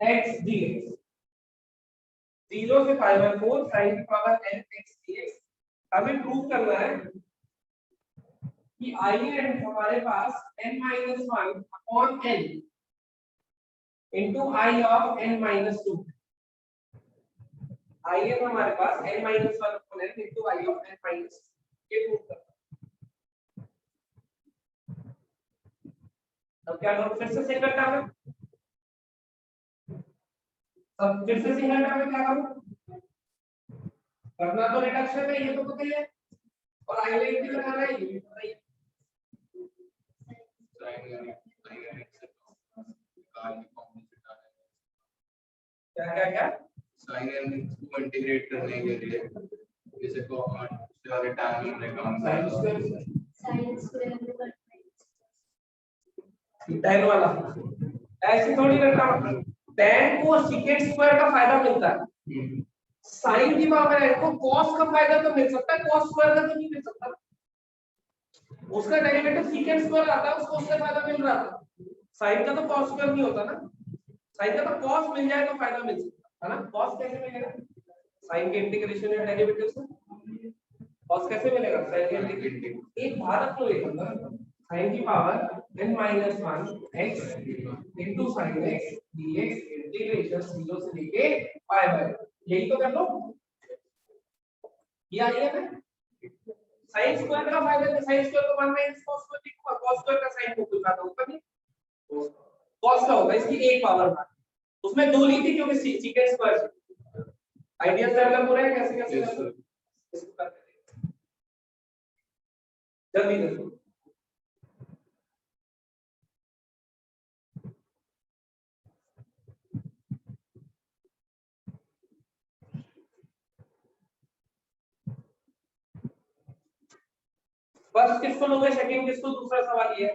S1: x dx, 0 से पाई बाय 4 sin की पावर n x dx। हमें प्रूव करना है कि in हमारे पास n-1 upon n into I of n-2, in हमारे पास n-1 upon n into I of n-2, ये प्रूव करना। अब क्या करो, फिर से सिंगल टर्म है, अब फिर से सिंगल टर्म में क्या करूं, करना तो रिडक्शन है, ये तो पता ही है, और आइलेट भी लगाना है, ये भी पता ही है। क्या क्या क्या
S2: sin n को इंटीग्रेट करने के लिए जैसे को वाले टाइम हमने काम
S1: tan वाला ऐसे थोड़ी करना, tan को secant स्क्वायर का फायदा मिलता है, sin की पावर n को cos का फायदा तो मिल सकता है, cos स्क्वायर का तो नहीं मिल सकता, उसका डेरिवेटिव secant स्क्वायर आता है, उसको उससे फायदा मिल रहा था, sin का तो cos स्क्वायर नहीं होता ना, sin का तो cos मिल जाए तो फायदा मिल सकता है ना। cos कैसे मिलेगा, sin के इंटीग्रेशन या डेरिवेटिव से, cos कैसे मिलेगा, sin के इंटीग्रेशन एक भारत को लेकर sin की power n-1 x into sin x dx integration 0 से लेके पाई बाय, यही तो कर लो, ये आइए ना, sin स्क्वायर का फायदा है, sin स्क्वायर को 1 माइनस cos स्क्वायर लिखूंगा, cos स्क्वायर का sin को कोई फायदा होगा नहीं, cos का होगा इसकी एक पावर भाग, उसमें दो ली थी क्योंकि secant स्क्वायर आइडिया डेवलप हो रहा है कैसे कैसे इसको करते हैं जल्दी जल्दी। फर्स्ट किसको लोगे, सेकंड किसको, दूसरा सवाल ये है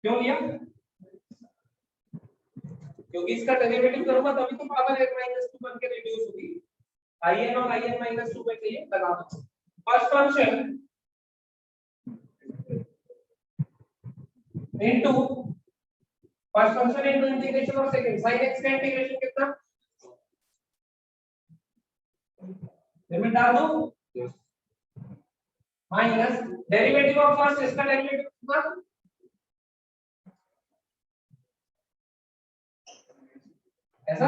S1: क्यों लिया, क्योंकि इसका डेरिवेटिव करूंगा तभी तो पावर n-2 बन के रिड्यूस होगी, in और in-2 पे चाहिए लगा दो। First function into first function into integration of second, sin x का इंटीग्रेशन कितना, लिमिट डाल दो माइनस डेरिवेटिव ऑफ फर्स्ट, इसका डेरिवेटिव कितना ऐसा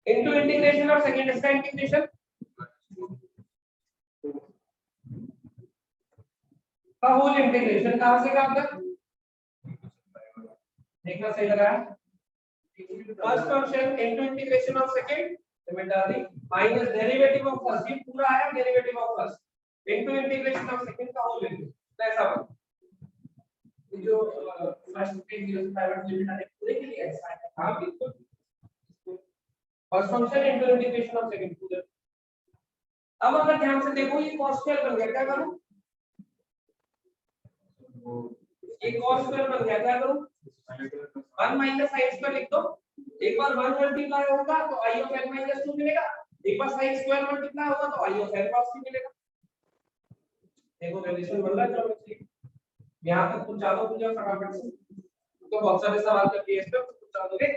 S1: इनटू इंटीग्रेशन ऑफ सेकंड इसका इंटीग्रेशन का होल इंटीग्रेशन कहां से कहां तक देखना सही लगा है। First function into integration of second limit डाल दी माइनस डेरिवेटिव ऑफ फर्स्ट, ये पूरा आया derivative of first into integration of second का होल इंटीग्रेशन। ऐसा बन ये जो फर्स्ट पे 0 लिमिट आने पूरे के लिए ऐसा है। हां बिल्कुल first function into integration of second पूरा। अब अगर ध्यान से देखो ये cos स्क्वायर बन गया, क्या करूं ये cos स्क्वायर बन गया, क्या करूं 1 माइनस sin स्क्वायर लिख दो। एक बार 1 मल्टीप्लाई होगा तो i ऑफ n माइनस 2 मिलेगा, एक बार sin स्क्वायर मल्टीप्लाई होगा तो i ऑफ n cos 2 मिलेगा। देखो रिलेशन बन रहा है ज्योमेट्री, यहां तक कुछ ज्यादा कुछ फटाफट से तो बहुत सारे सवाल करके इस पे कुछ दोगे।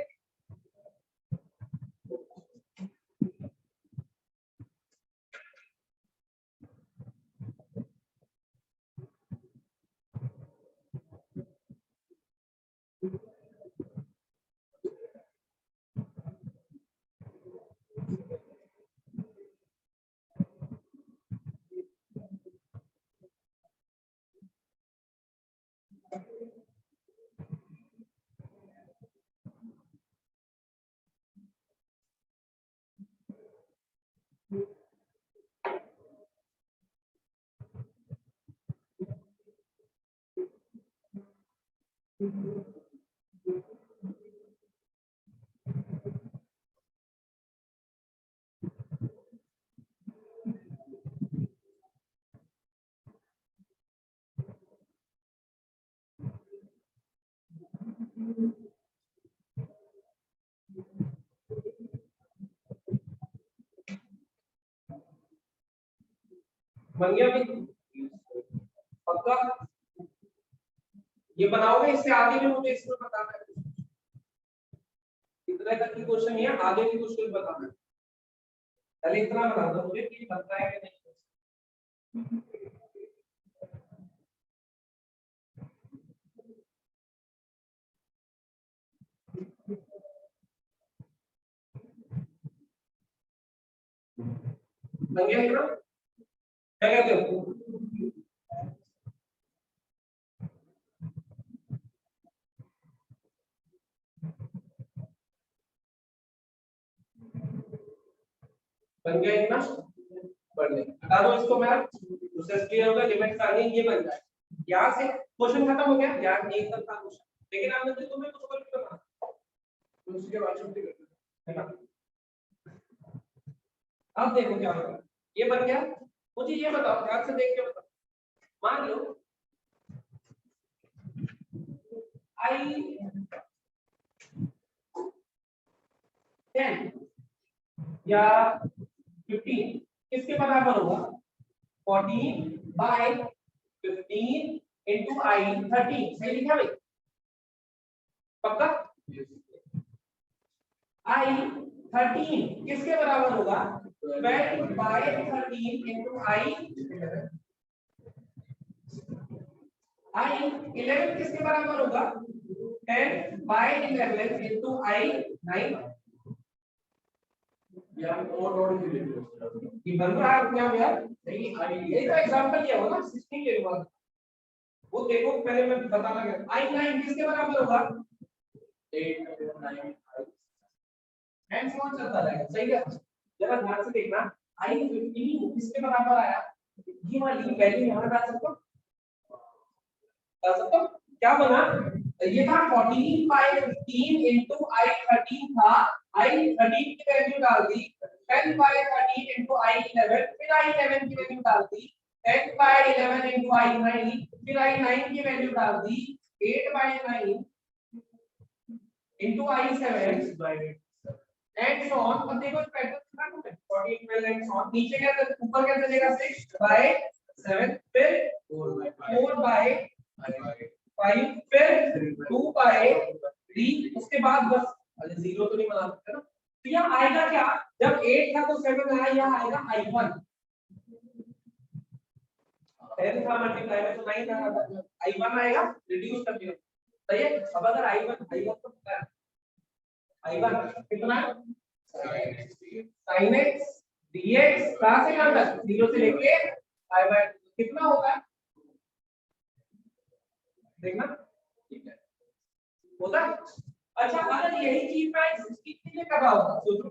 S1: बन गया भी पक्का, ये बनाओगे इससे आगे भी मुझे इसमें बताना है। इतना तक की क्वेश्चन है, आगे भी क्वेश्चन बताना है। पहले इतना बता दो मुझे कि बनता है कि नहीं। बन गया इतना, क्या कहते हो बन गया इतना, बन गया बता दो इसको। मैं प्रोसेस क्लियर होगा, लिमिट का ये बन जाए। यहां से क्वेश्चन खत्म हो गया यार, एकदम था क्वेश्चन, लेकिन आपने तो तुम्हें कुछ और करना तो उसके बाद छुट्टी करना है ना। अब देखो क्या होगा, ये बन गया। मुझे ये बताओ, ध्यान से देख के बताओ, मान लो आई 10 या 15 किसके बराबर होगा 14 बाय 15 इंटू आई 13, सही लिखा भाई पक्का। आई 13 किसके बराबर होगा 12 बाय 13 इंटू आई 11 किसके बराबर होगा 10 बाय 11 इंटू आई 9। ये बन रहा है क्या यार, नहीं ये तो एग्जांपल लिया होगा ना 16 ले लूंगा वो देखो पहले मैं बताना क्या आई 9 किसके बराबर होगा 8 9 एंड सो ऑन चलता रहेगा, सही है। जरा ध्यान से देखना आई 15 किसके बराबर आया, ये वाली वैल्यू यहां डाल सकते हो क्या बना, ये था 14 बाय 15 इंटू आई 13 था, आई 13 की वैल्यू डाल दी 10 बाय 13 इंटू आई 11, फिर आई 11 की वैल्यू डाल दी 10 बाय 11 इंटू आई 9, फिर आई 9 की वैल्यू डाल दी 8 by 9 into I 7 and so on. अब देखो पैटर्न कितना है 14 12 एंड सो ऑन, नीचे क्या ऊपर क्या चलेगा 6 बाय 7, फिर 4 बाय 5, फिर 2 बाय 3, उसके बाद बस अरे जीरो तो नहीं बना सकते ना, तो यहाँ आएगा क्या, जब 8 था तो 7 आया, यहाँ आएगा i1 10 था मल्टीप्लाई में तो 9 था, i1 आएगा रिड्यूस कर दिया, सही है। अब अगर i1 को पता है I1 कितना
S2: sin x dx।
S1: sin x dx कहां से कहां तक 0 से लेके I/2 कितना होगा देखना ठीक है होता है। अच्छा अगर यही चीज मैं 16 के लिए कर रहा होता सोचो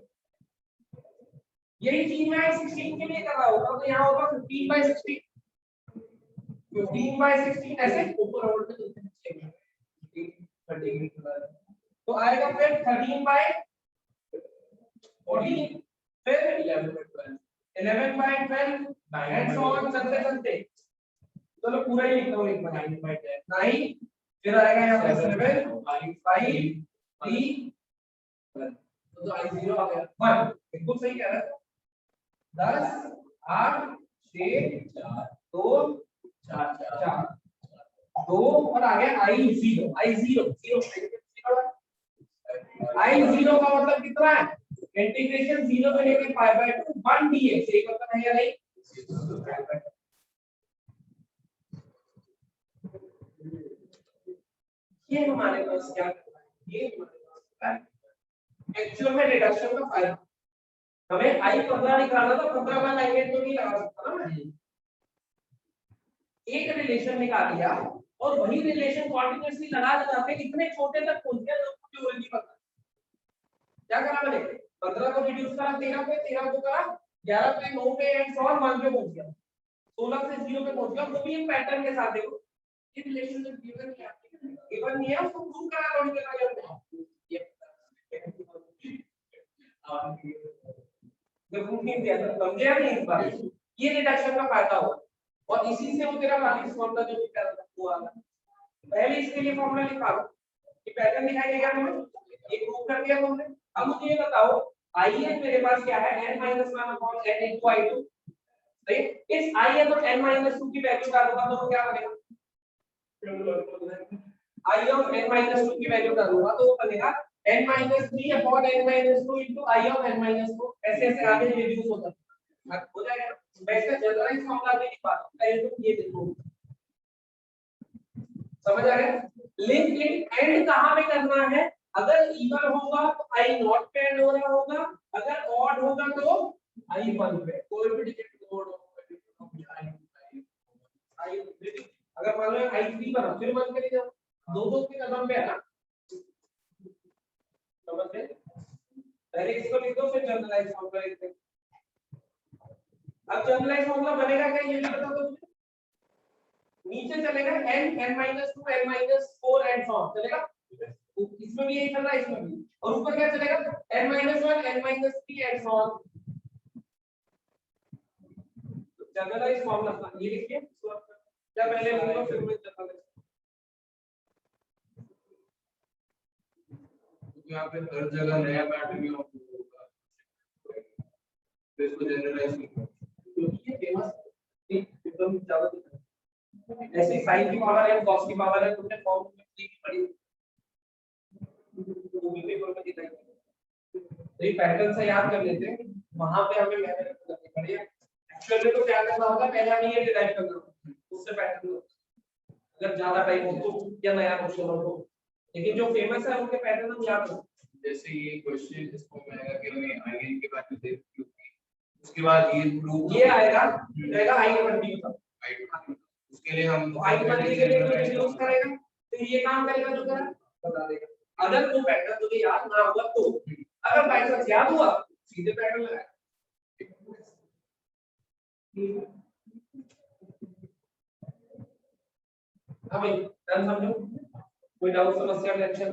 S1: यही चीज मैं 16 के लिए कर रहा होता तो यहाँ होगा 15/16 15/16 ऐसे ऊपर और पे चलते 30 तो आएगा फिर 13/14 फिर 11/12 एंड सो ऑन चलते चलते चलो पूरा ही लिखता हूँ एक बार 9 फिर आएगा यहाँ पे 7 5 3 तो I0 आ गया 1 बिल्कुल सही कह रहा है 10 8 6 4 2 4 4 2 और आ गया I0 I0 I0 का मतलब कितना है इंटीग्रेशन 0 से लेके π/2 1 dx एक मतलब है या नहीं ये हमारे पास क्या ये एक्चुअल में रिडक्शन का फायदा हमें I15 निकालना था 15/98 तो नहीं लगा सकता ना मैं एक रिलेशन निकाल लिया और वही रिलेशन कॉन्टिन्यूअसली लगा के कितने छोटे तक पहुंच गया लोगों की ओरिजिन पता क्या करा मैंने 15 को रिड्यूस करा 13 पे 13 को करा 11 पे 9 पे एंड सो ऑन 1 पे पहुंच गया 16 से 0 पे पहुंच गया वो भी एक पैटर्न के साथ देखो ये रिलेशन जब गिवन नहीं है उसको प्रूव करा लॉजिक लगा जब प्रूफ नहीं दिया था समझे नहीं इस बात ये रिडक्शन का फायदा होगा और इसी से वो तेरा माइनस फॉर्मूला जो भी कर वो आ पहले इसके लिए फॉर्मूला लिखा लो कि पैटर्न दिखाई देगा हमें ये प्रूव कर दिया हमने अब मुझे ये बताओ in मेरे पास क्या है n-1/n into i2 सही इस in और n-2 की वैल्यू डालूंगा तो क्या बनेगा i of n-2 की वैल्यू डालूंगा तो वो बनेगा n-3/n-2 into i of n-2 ऐसे ऐसे आगे रिड्यूस होता है हो जाएगा मैं इसका जनरलाइज फॉर्मूला भी लिख पाता हूं पहले तो ये देखो समझ आ गया लिंक एंड कहां पे करना है अगर इवन होगा तो i नॉट पे एंड हो रहा होगा अगर ऑड होगा तो i1 पे कोई भी डिजिट ऑड होगा i अगर मान लो i3 बना फिर मान के जाओ दो के कदम पे है ना समझ गए पहले इसको लिख दो फिर जनरलाइज फॉर्मूला लिख दो अब जनरलाइज फॉर्मूला बनेगा क्या ये भी बता दो नीचे चलेगा n n-2 n-4 and so on चलेगा इसमें भी यही चल रहा है इसमें भी और ऊपर क्या चलेगा n-1 n-3 and so on generalise formula ये लिखिए क्या पहले लिखो फिर मैं जनरलाइज
S2: यहाँ पे हर जगह नया पैटर्न होगा फिर इसको जनरलाइज
S1: ये फेमस एकदम ज्यादा ऐसे sin की पावर है cos की पावर है तुमने फॉर्म में की पड़ी वो भी पेपर में दिखाई तो ये पैटर्न से याद कर लेते हैं वहां पे हमें मेहनत करनी पड़ेगी एक्चुअली तो क्या करना होगा पहले हमें ये डिराइव करना होगा उससे पैटर्न अगर ज्यादा टाइम हो तो या नया क्वेश्चन हो तो लेकिन जो फेमस है उनके पैटर्न हम याद हो
S2: जैसे ये क्वेश्चन इसको मैं आएगा कि हमें आईएन के बारे में देख क्योंकि उसके बाद ये प्रूफ
S1: ये आएगा रहेगा I20 का
S2: उसके लिए हम
S1: I20 के लिए यूज करेगा तो ये काम करेगा जो करा बता देगा अगर वो पैटर्न तुझे याद ना हुआ तो अगर बाय चांस याद हुआ सीधे पैटर्न लगाए भाई डन समझो कोई डाउट समस्या टेंशन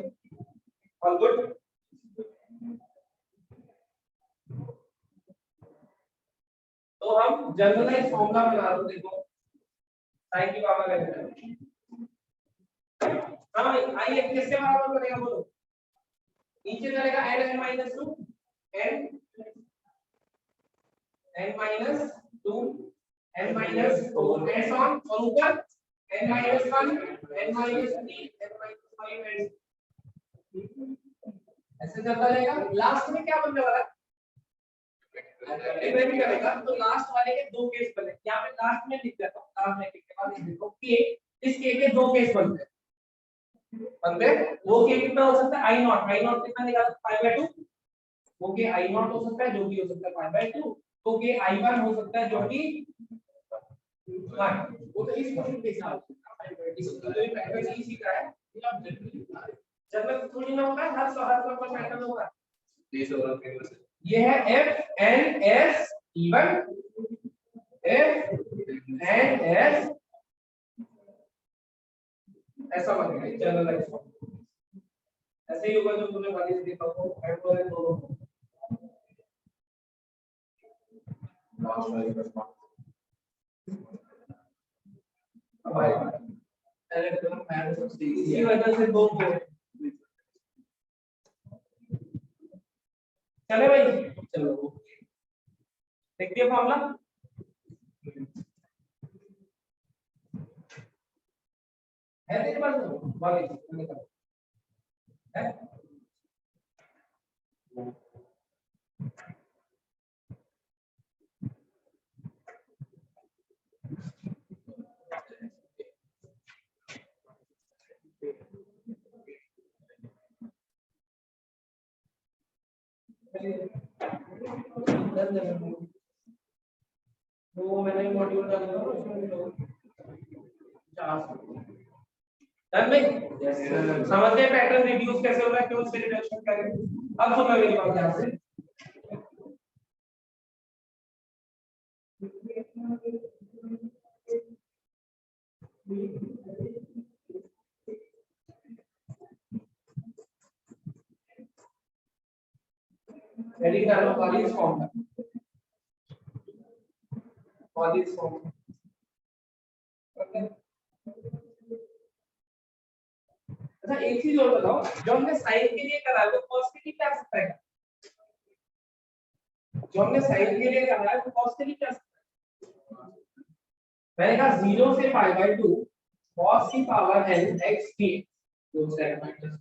S1: ऑल गुड तो हम जनरलाइज फॉर्मूला बना दो देखो sin की पावर है हां आई किसके बराबर बनेगा बोलो नीचे चलेगा n-2 n-2 n-4 and on और ऊपर n-1 n-3 n-5 एंड ऐसे चलता रहेगा लास्ट में क्या बनने वाला है डिपेंड करेगा तो लास्ट वाले के दो केस बने यहां पे लास्ट में लिख देता हूं लास्ट में के बाद लिख देता हूं कि इस के दो केस बनते हैं बनते वो के कितना हो सकता है आई नॉट कितना निकाल सकते 5/2 वो के आई नॉट हो सकता है जो कि हो सकता है 5/2 तो के आई वन हो सकता है जो कि 1 वो तो इस क्वेश्चन के हिसाब से इसको तो पैटर्न इसी का है ये आप जब मैं थोड़ी ना होगा हर सवाल का पैटर्न होगा ये है F N S even F N S ऐसा बनेगा जनरलाइज फॉर्म ऐसे ही होगा जो तुमने वाली से देखा हो एंड और दोनों इसी वजह से दो चले भाई चलो देखिए फॉर्मूला है तेरे पास वाली है वो मैंने मॉड्यूल डाल दिया उसमें 400 डन में समझ गए पैटर्न रिड्यूस कैसे होता है क्यों से रिडक्शन करें अब सुनो मेरी बात ध्यान से हेडिंग डालो कॉलेज फॉर्म अच्छा एक चीज और बताओ जो हमने साइन के लिए करा है वो कॉस के लिए क्या आ सकता है जो हमने साइन के लिए करा है वो कॉस के लिए क्या आ सकता है मैंने कहा 0 से π/2 cos की पावर n x dx जो से π/2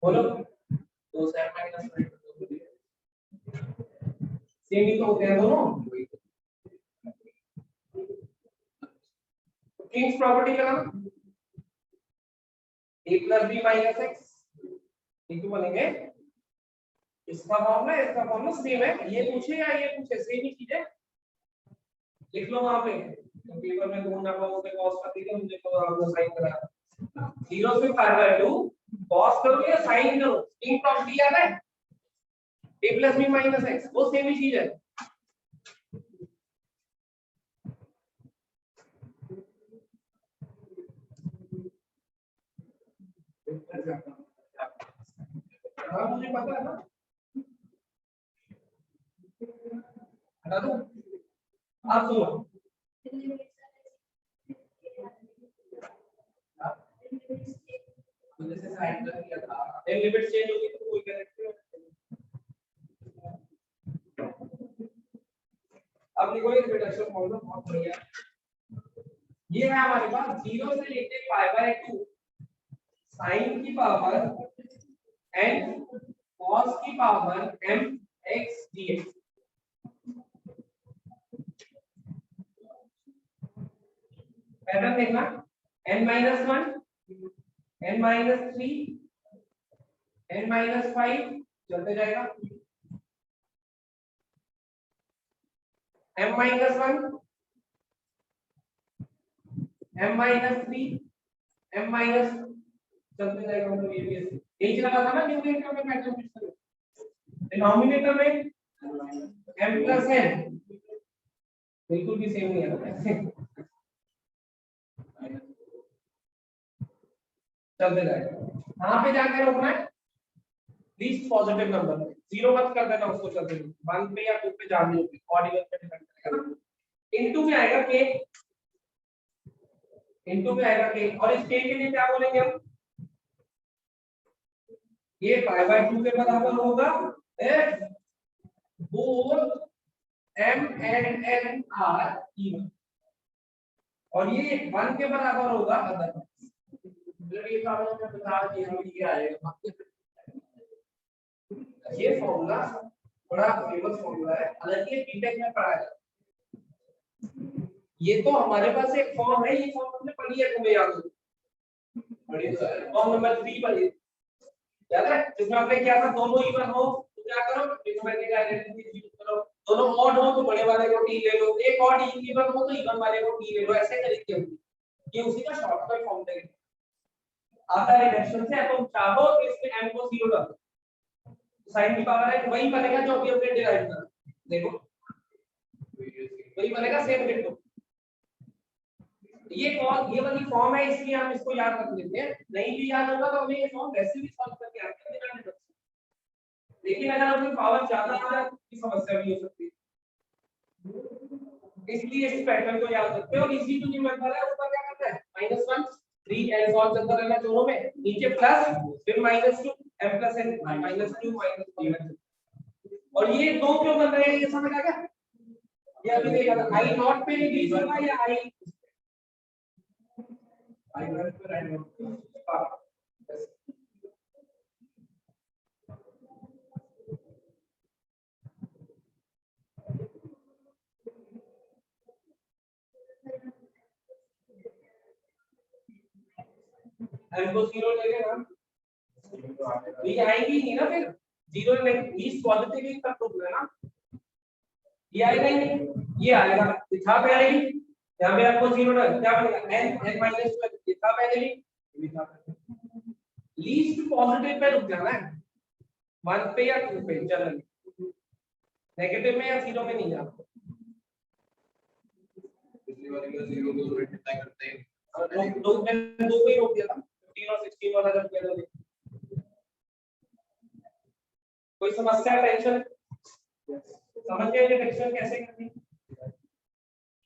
S1: बोलो 2 से सेम ही तो होते हैं दोनों किंग्स प्रॉपर्टी लगाना a + b - x इनको बनेंगे इसका फॉर्मूला सेम है ये पूछे या ये पूछे सेम ही चीज है लिख लो वहां पे तो पेपर में ढूंढना पाओ के cos का ठीक है मुझे तो आपको साइन करा 0 से π/2 cos करो या साइन करो किंग प्रॉपर्टी याद है a + b - x वो सेम ही चीज है हाँ मुझे पता है ना हटा दो आप सुनो जैसे साइड कर दिया था एक लिमिट चेंज होगी तो कोई करेक्ट अब लिखो एक रिडक्शन फॉर्मूला बहुत बढ़िया ये है हमारे पास 0 से लेके π/2 sin की पावर n cos की power m x dx pattern देखना n - 1 n - 3 n - 5 चलते जाएगा m - 1 m - 3 m चलते जाएगा मतलब ये भी यही चला था ना न्यूमरेटर में पैटर्न फिक्स करो डिनोमिनेटर में m + n बिल्कुल भी सेम नहीं है चलते जाएगा कहां पे जाके रोकना है लीस्ट पॉजिटिव नंबर पे 0 मत कर देना उसको चलते 1 पे या 2 पे जाने दो ऑर्डिनल पे डिपेंड करेगा ना इनटू में आएगा k इनटू में आएगा k और इस k के लिए क्या बोलेंगे हम ये π/2 के बराबर होगा if both m and n are even और ये 1 के बराबर होगा अदरवाइज ये प्रॉब्लम में बता दिया हम ये आएगा ये फॉर्मूला बड़ा फेमस फॉर्मूला है, हालांकि ये बीटेक में पढ़ा है। ये तो हमारे पास एक फॉर्म है, ये फॉर्म हमने पढ़ी है, तुम्हें याद हो? पढ़ी तो है, फॉर्म नंबर 3 पढ़ी याद है, जिसमें हमने क्या था, दोनों इवन हो तो क्या करो, न्यूमेरिक आइडेंटिटी यूज करो, दोनों ऑड हो तो बड़े वाले को टी ले लो, एक ऑड इवन हो तो इवन वाले को टी ले लो, ऐसे करेंगे हम। ये उसी का शॉर्टकट फॉर्म है। आता रिडक्शन से तुम चाहो तो इसमें m को 0 कर दो, साइन की पावर है वही बनेगा जो अभी हमने डिराइव करा, देखो वही बनेगा, सेम लिख दो। ये वाली फॉर्म है, इसलिए हम इसको याद रख लेते हैं, नहीं भी याद होगा तो हमें ये फॉर्म वैसे भी सॉल्व करके आते हैं बिना डिडक्शन। लेकिन अगर आपकी पावर ज्यादा आ जाए तो समस्या भी हो सकती है, इसलिए इस पैटर्न को याद रखते हैं। और इसी जो मेथड है ऊपर क्या करता है, -1 3 n सॉल्व करता रहना दोनों में, नीचे प्लस फिर -2 m + n -2 -1। और ये दो क्यों बन रहे हैं, ये समझ आ गया? ये अभी देखा था, i नॉट पे रिड्यूस होगा या i नॉट पे राइट नोट। m को 0 ले लेना, ये आएगी नहीं ना, फिर 0 नहीं, लीस्ट पॉजिटिव ही तक टूट ना, ये आएगा ही नहीं, ये आएगा, दिखा पे आएगी, यहाँ पे आपको 0 डाल क्या बनेगा, n n-1 दिखा पहले ही, लीस्ट पॉजिटिव पे रुक जाना है, 1 पे या 2 पे, जनरली नेगेटिव में या 0 में नहीं जाना।
S2: पिछली बार का 0 को रेक्टिफाई करते हैं,
S1: दो पे ही रोक दिया था, 15 और 16 वाला जब किया था। कोई समस्या, टेंशन समझ गए डिडक्शन कैसे करनी,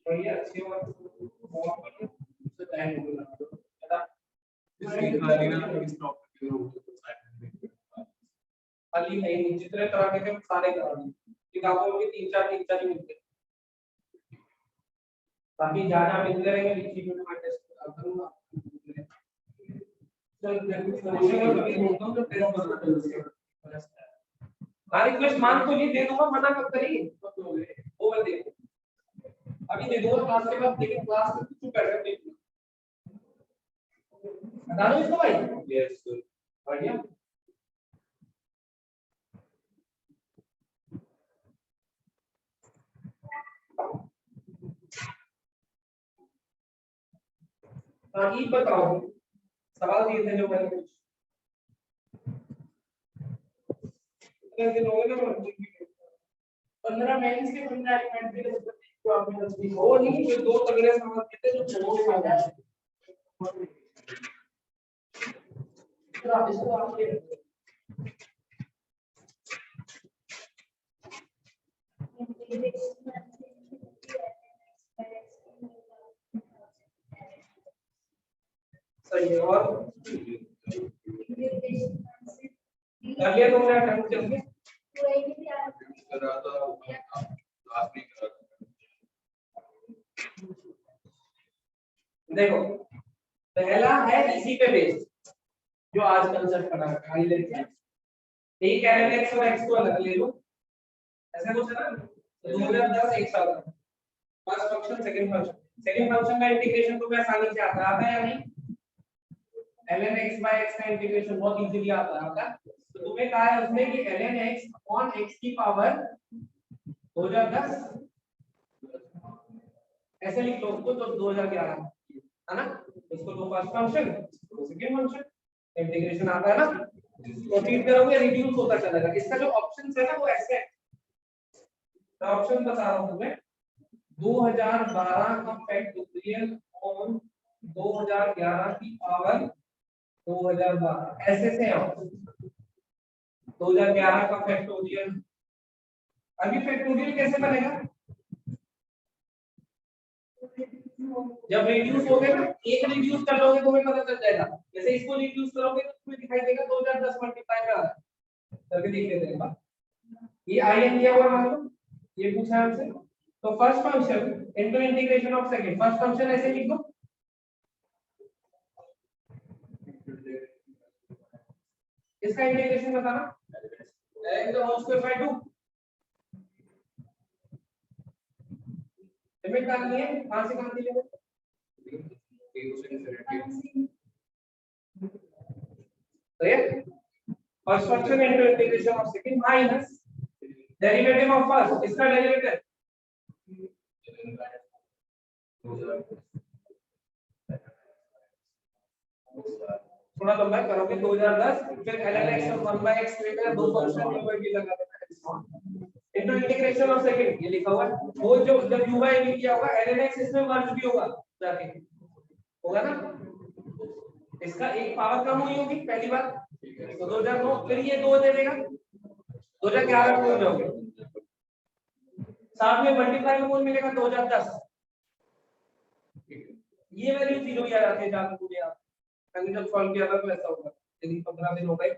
S1: बढ़िया अच्छी बात, फॉर्म पर से टाइम हो गया
S2: पिछली बार ना स्टॉप करके
S1: खाली नहीं, जितने तरह के थे सारे करा दिए, किताबों में 3-4 ही मिलते, बाकी ज्यादा मिलते रहेंगे, लिखी में मैं टेस्ट करूंगा। रिक्वेस्ट मान तो नहीं दे दूंगा, मना कब करिए वो मैं दे अभी दे दूंगा क्लास के बाद, लेकिन क्लास में कुछ कर रहे हैं बता दो इसको भाई। यस बढ़िया, बाकी बताओ सवाल दिए थे जो मैंने कुछ दिन हो गए ना, 15 मेंस के 15 एलिमेंट के जो आपने तस्वीर हो नहीं, जो दो तगड़े सवाल देते जो बहुत आ जाए तो आप इसको आपके सही है। और कर लिया तुमने अटेम्प्ट करके, देखो पहला है इसी पे बेस्ड जो आज कंसेप्ट पढ़ा है, हाईलाइट किया, ठीक है, x और x को अलग ले लो, ऐसा कुछ है ना, 2010 एक साल फर्स्ट फंक्शन सेकंड फंक्शन का इंटीग्रेशन तो मैं आसानी से आता है या नहीं, ln x by x का इंटीग्रेशन बहुत इजीली आता है, तो तुम्हें कहा है उसने कि ln x अपॉन x की पावर 2010 ऐसे लिख लो उसको, तो 2011 है ना, इसको लो first function, second function, integration आता है ना, प्रोसीड करोगे रिड्यूस होता चलेगा। इसका जो ऑप्शन है ना वो ऐसे है, मैं ऑप्शन बता रहा हूं तुम्हें, 2012 का फैक्टोरियल ऑन 2011 की पावर 2012 ऐसे से है, 2011 का फैक्टोरियल, अभी फैक्टोरियल कैसे बनेगा, जब रिड्यूस हो गए ना, एक रिड्यूस कर लोगे तुम्हें पता चल जाएगा, जैसे इसको रिड्यूस करोगे तो तुम्हें दिखाई देगा 2010 मल्टीप्लाई में आ रहा है, करके देख लेते हैं। ये in दिया हुआ मान लो, ये पूछा है हमसे, तो first function into integration of second, first function ऐसे लिख दो, इसका इंटीग्रेशन बताना, ln का होल स्क्वायर बाय 2 लिमिट डालनी है, कहां से कहां की limit? First function into integration of second minus derivative of first, इसका डेरिवेटिव थोड़ा लंबा करोगे 2010, फिर ln x और 1/x लेकर दो फंक्शन u by v लगा देना इनटू इंटीग्रेशन ऑफ सेकंड, ये लिखा हुआ है वो जो जब u by v किया होगा ln x इसमें मर्ज भी होगा जाके, होगा ना? इसका एक पावर कम हुई होगी पहली बार, तो 2009, फिर ये 2 दे देगा 2011 में हो जाओगे, साथ में मल्टीप्लाई में कौन मिलेगा 2010, ये वैल्यू 0 ही आ जाती है जाके पूरे आप कहीं जब सॉल्व किया था तो ऐसा होगा, लेकिन 15 दिन हो गए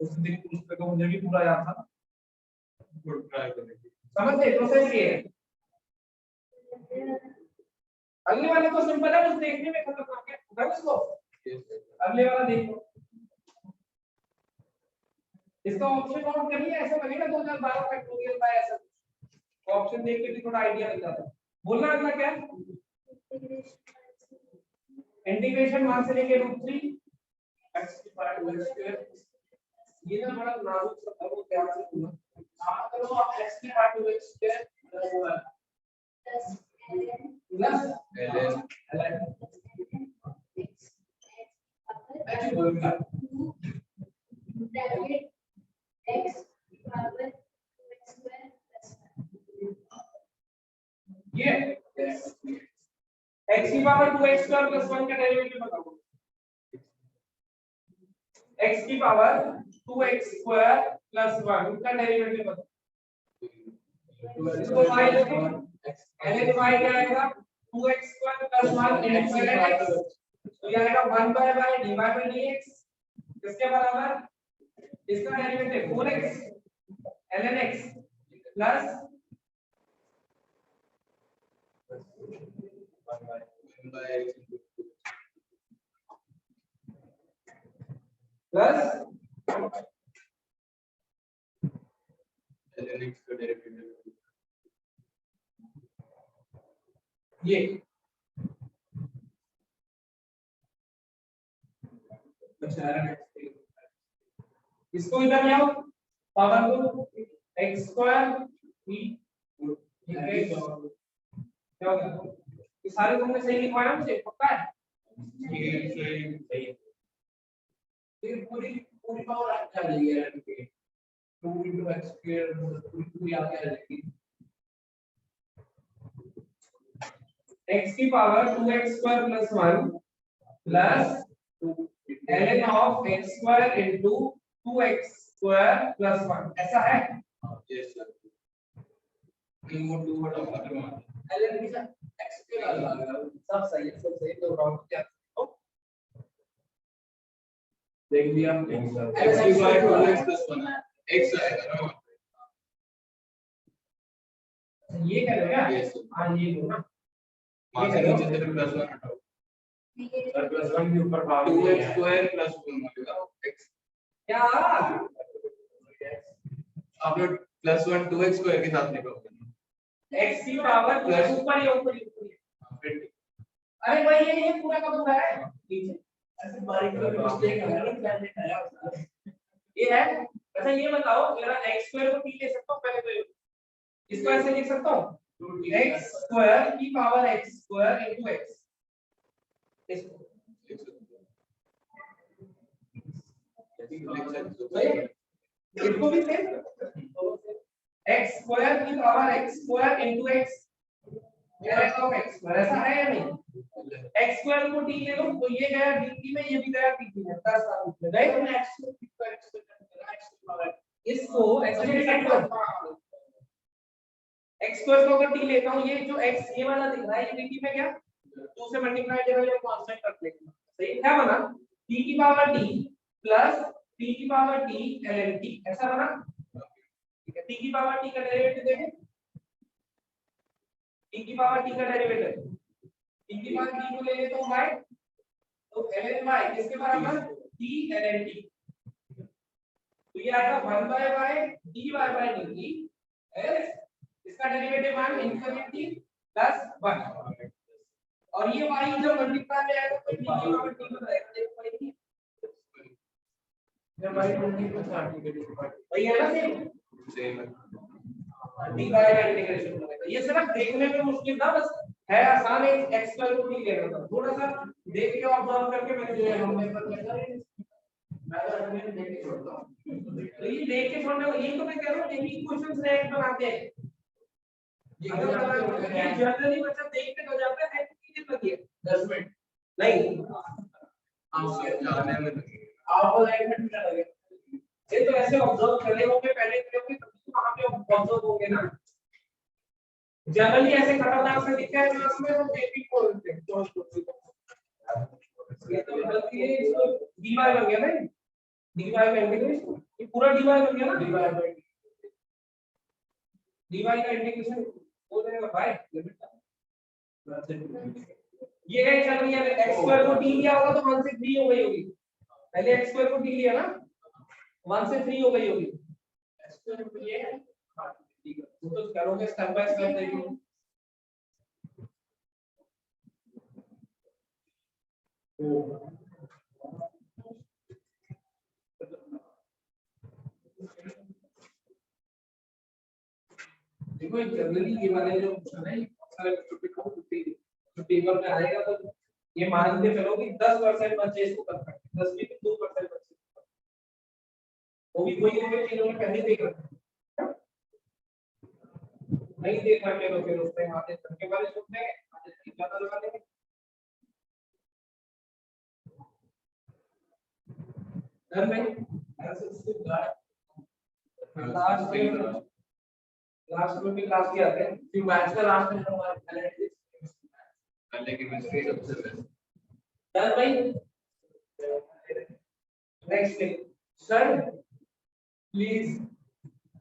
S1: उस दिन उस पे को मुझे भी पूरा याद था, समझ गए प्रोसेस ये है। अगले वाले तो सिंपल है, बस देखने में खतरनाक है, उठाओ इसको, अगले वाला देखो, इसका ऑप्शन नोट करिए, ऐसा लगेगा 2012 फैक्टोरियल बाय ऐसा, ऑप्शन देख के भी थोड़ा आइडिया लग जाता है। बोलना अगला क्या है? इंटीग्रेशन 1 से लेके √3 x की पावर x स्क्वायर, ये ना बड़ा नाजुक सा है, वो ध्यान से सुनना। आप करो आप x की पावर x स्क्वायर प्लस ऐसे बोलूंगा x power x square plus ये x की पावर 2x स्क्वायर प्लस 1 का डेरिवेटिव बताओ, x की पावर 2x स्क्वायर प्लस 1 का डेरिवेटिव बताओ, इसको y लिखो, ln y क्या आएगा 2x square plus 1 into ln x, तो ये आएगा 1/y dy by dx, किसके बराबर? इसका derivative 4x ln x plus plus
S2: ln x का डेरिवेटिव
S1: ये इसको इधर ले आओ, पावर को x स्क्वायर क्या होगा? ये सारे तुमने सही लिखवाया मुझे, पक्का है? सही। फिर पूरी पूरी पावर आ जाएगी यार, 2 into x square पूरी आ जाएगी, x की power 2x square plus 1 plus ln of x square into 2x square plus 1, ऐसा है?
S2: यस सर, रिमूव 2 हटाओ
S1: ln की x स्क्वायर आ जाएगा, सब सही है, सब सही, तो राउंड क्या देख लिया
S2: x की पावर 2x प्लस 1 x आएगा ना,
S1: ये क्या रहेगा?
S2: यस
S1: हां ये दो ना,
S2: वहां से नीचे से प्लस 1 हटाओ,
S1: सर प्लस 1 के ऊपर पावर
S2: 2x स्क्वायर प्लस 1 मिलेगा x,
S1: क्या
S2: आप लोग प्लस 1 2x स्क्वायर के साथ लिखोगे,
S1: x की पावर प्लस ऊपर ही
S2: फिर
S1: अरे भाई ये पूरा का पूरा है नीचे, ऐसे बारीक बारीक मिस्टेक है ना, प्लान में आया ये है। अच्छा ये बताओ, जरा x स्क्वायर को p ले सकता हूं पहले, तो इसको ऐसे लिख सकता हूं x स्क्वायर की power x square into x, इसको भी सेम x स्क्वायर की power x square into x ln of x square, ऐसा है या नहीं? x स्क्वायर को t ले लो तो ये गया dt में, ये भी गया dt में, 10 साल में राइट, x इसको ऐसे लिख सकते हो, x स्क्वायर को अगर t लेता हूं, ये जो x ये वाला दिख रहा है ये dt में क्या 2 से मल्टीप्लाई जगह ये कांस्टेंट रख लेंगे, सही क्या बना t की पावर t प्लस t की पावर t ln t, ऐसा बना, ठीक है। t की पावर t का डेरिवेटिव देखें, t की पावर t का डेरिवेटिव, t की पावर t को ले लेता हूं y, तो ln y किसके बराबर t ln t, तो तो ये आएगा 1 बाय dy बाय dt एस इसका डेरिवेटिव मान इनफिनिटी प्लस 1 और ये y जब मल्टीप्लाई में आएगा तो डी की पावर टी बन जाएगा देखो भाई जब y 20 को 60 के वही है ना सेम डी बाय इंटीग्रेशन करेगा। ये सिर्फ देखने में मुश्किल था, बस है आसान, एक x स्क्वायर को नहीं लेना था, थोड़ा सा देख के ऑब्जर्व करके मैंने जो है हमने पर किया मैं तो देख के छोड़ता हूं। तो ये देख के छोड़ना, ये तो मैं कह रहा हूं यही क्वेश्चंस नेक्स्ट बनाते हैं। ये जनरली बच्चा देख के हो जाता है कितनी लगी है 10 मिनट नहीं आंसर जाने में आपको 1 मिनट लगे। ये तो ऐसे ऑब्जर्व कर ले होंगे पहले करोगे तब तो वहां पे ऑब्जर्व होंगे ना। जनरली ऐसे खतरनाक से दिखता है क्लास में तो देख को बोलते हैं ये तो गलती है। इसको dy बन गया ना, dy का इंटीग्रेशन ये पूरा dy बन गया ना, dy का इंटीग्रेशन हो जाएगा बाय लिमिट ये है चल रही है x स्क्वायर को t लिया होगा तो 1 से 3 हो गई होगी। पहले x स्क्वायर को t लिया ना 1 से 3 हो गई होगी। x स्क्वायर को ये हां ठीक है तो करोगे स्टेप बाय स्टेप देखिए। देखो जनरली ये वाले जो क्वेश्चन है सारे तो टेबल में आएगा तो ये मान के चलो कि 10% बच्चे इसको कर सकते हैं, 10 में 2% बच्चे वो भी कोई ना कोई चीजों में पहले देख रखा है नहीं देखा के लोग फिर उस टाइम आते के बारे सुनते हैं आते ज्यादा लगा देंगे। घर में ऐसे सिर्फ लास्ट में भी क्लास किया आते हैं फिर मैथ्स का लास्ट में हमारे एनालिटिक्स
S2: पहले केमिस्ट्री सबसे बेस्ट।
S1: डन भाई next thing sir please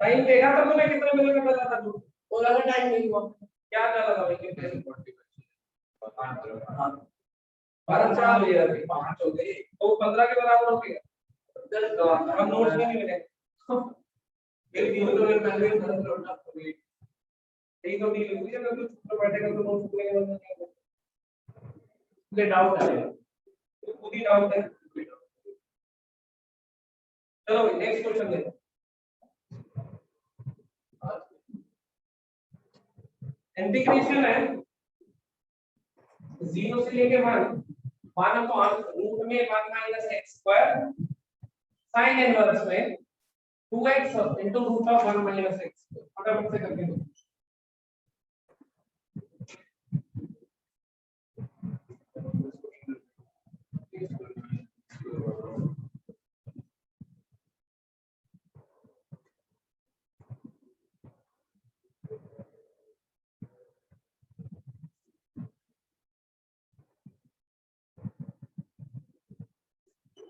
S1: time देखा था तुम्हें कितने मिनट का लगा था तू वो लगा टाइम नहीं हुआ क्या चला था भाई कितने 12 बजे अभी 5 हो गए तो 15 के बराबर हो गया। हम नोट्स भी नहीं मिले फिर भी तो मैं पहले ही घर लौटा तो यही तो डील हुई है ना तो छुट्टी बैठेगा तो नोट्स पूरे नहीं ले डाउट आएगा तो खुद ही डाउट है। चलो नेक्स्ट क्वेश्चन देखो इंटीग्रेशन है 0 से लेके 1 माना तो रूट में 1 - x स्क्वायर sin इनवर्स में 2x into root of 1 - x फटाफट से करके दो।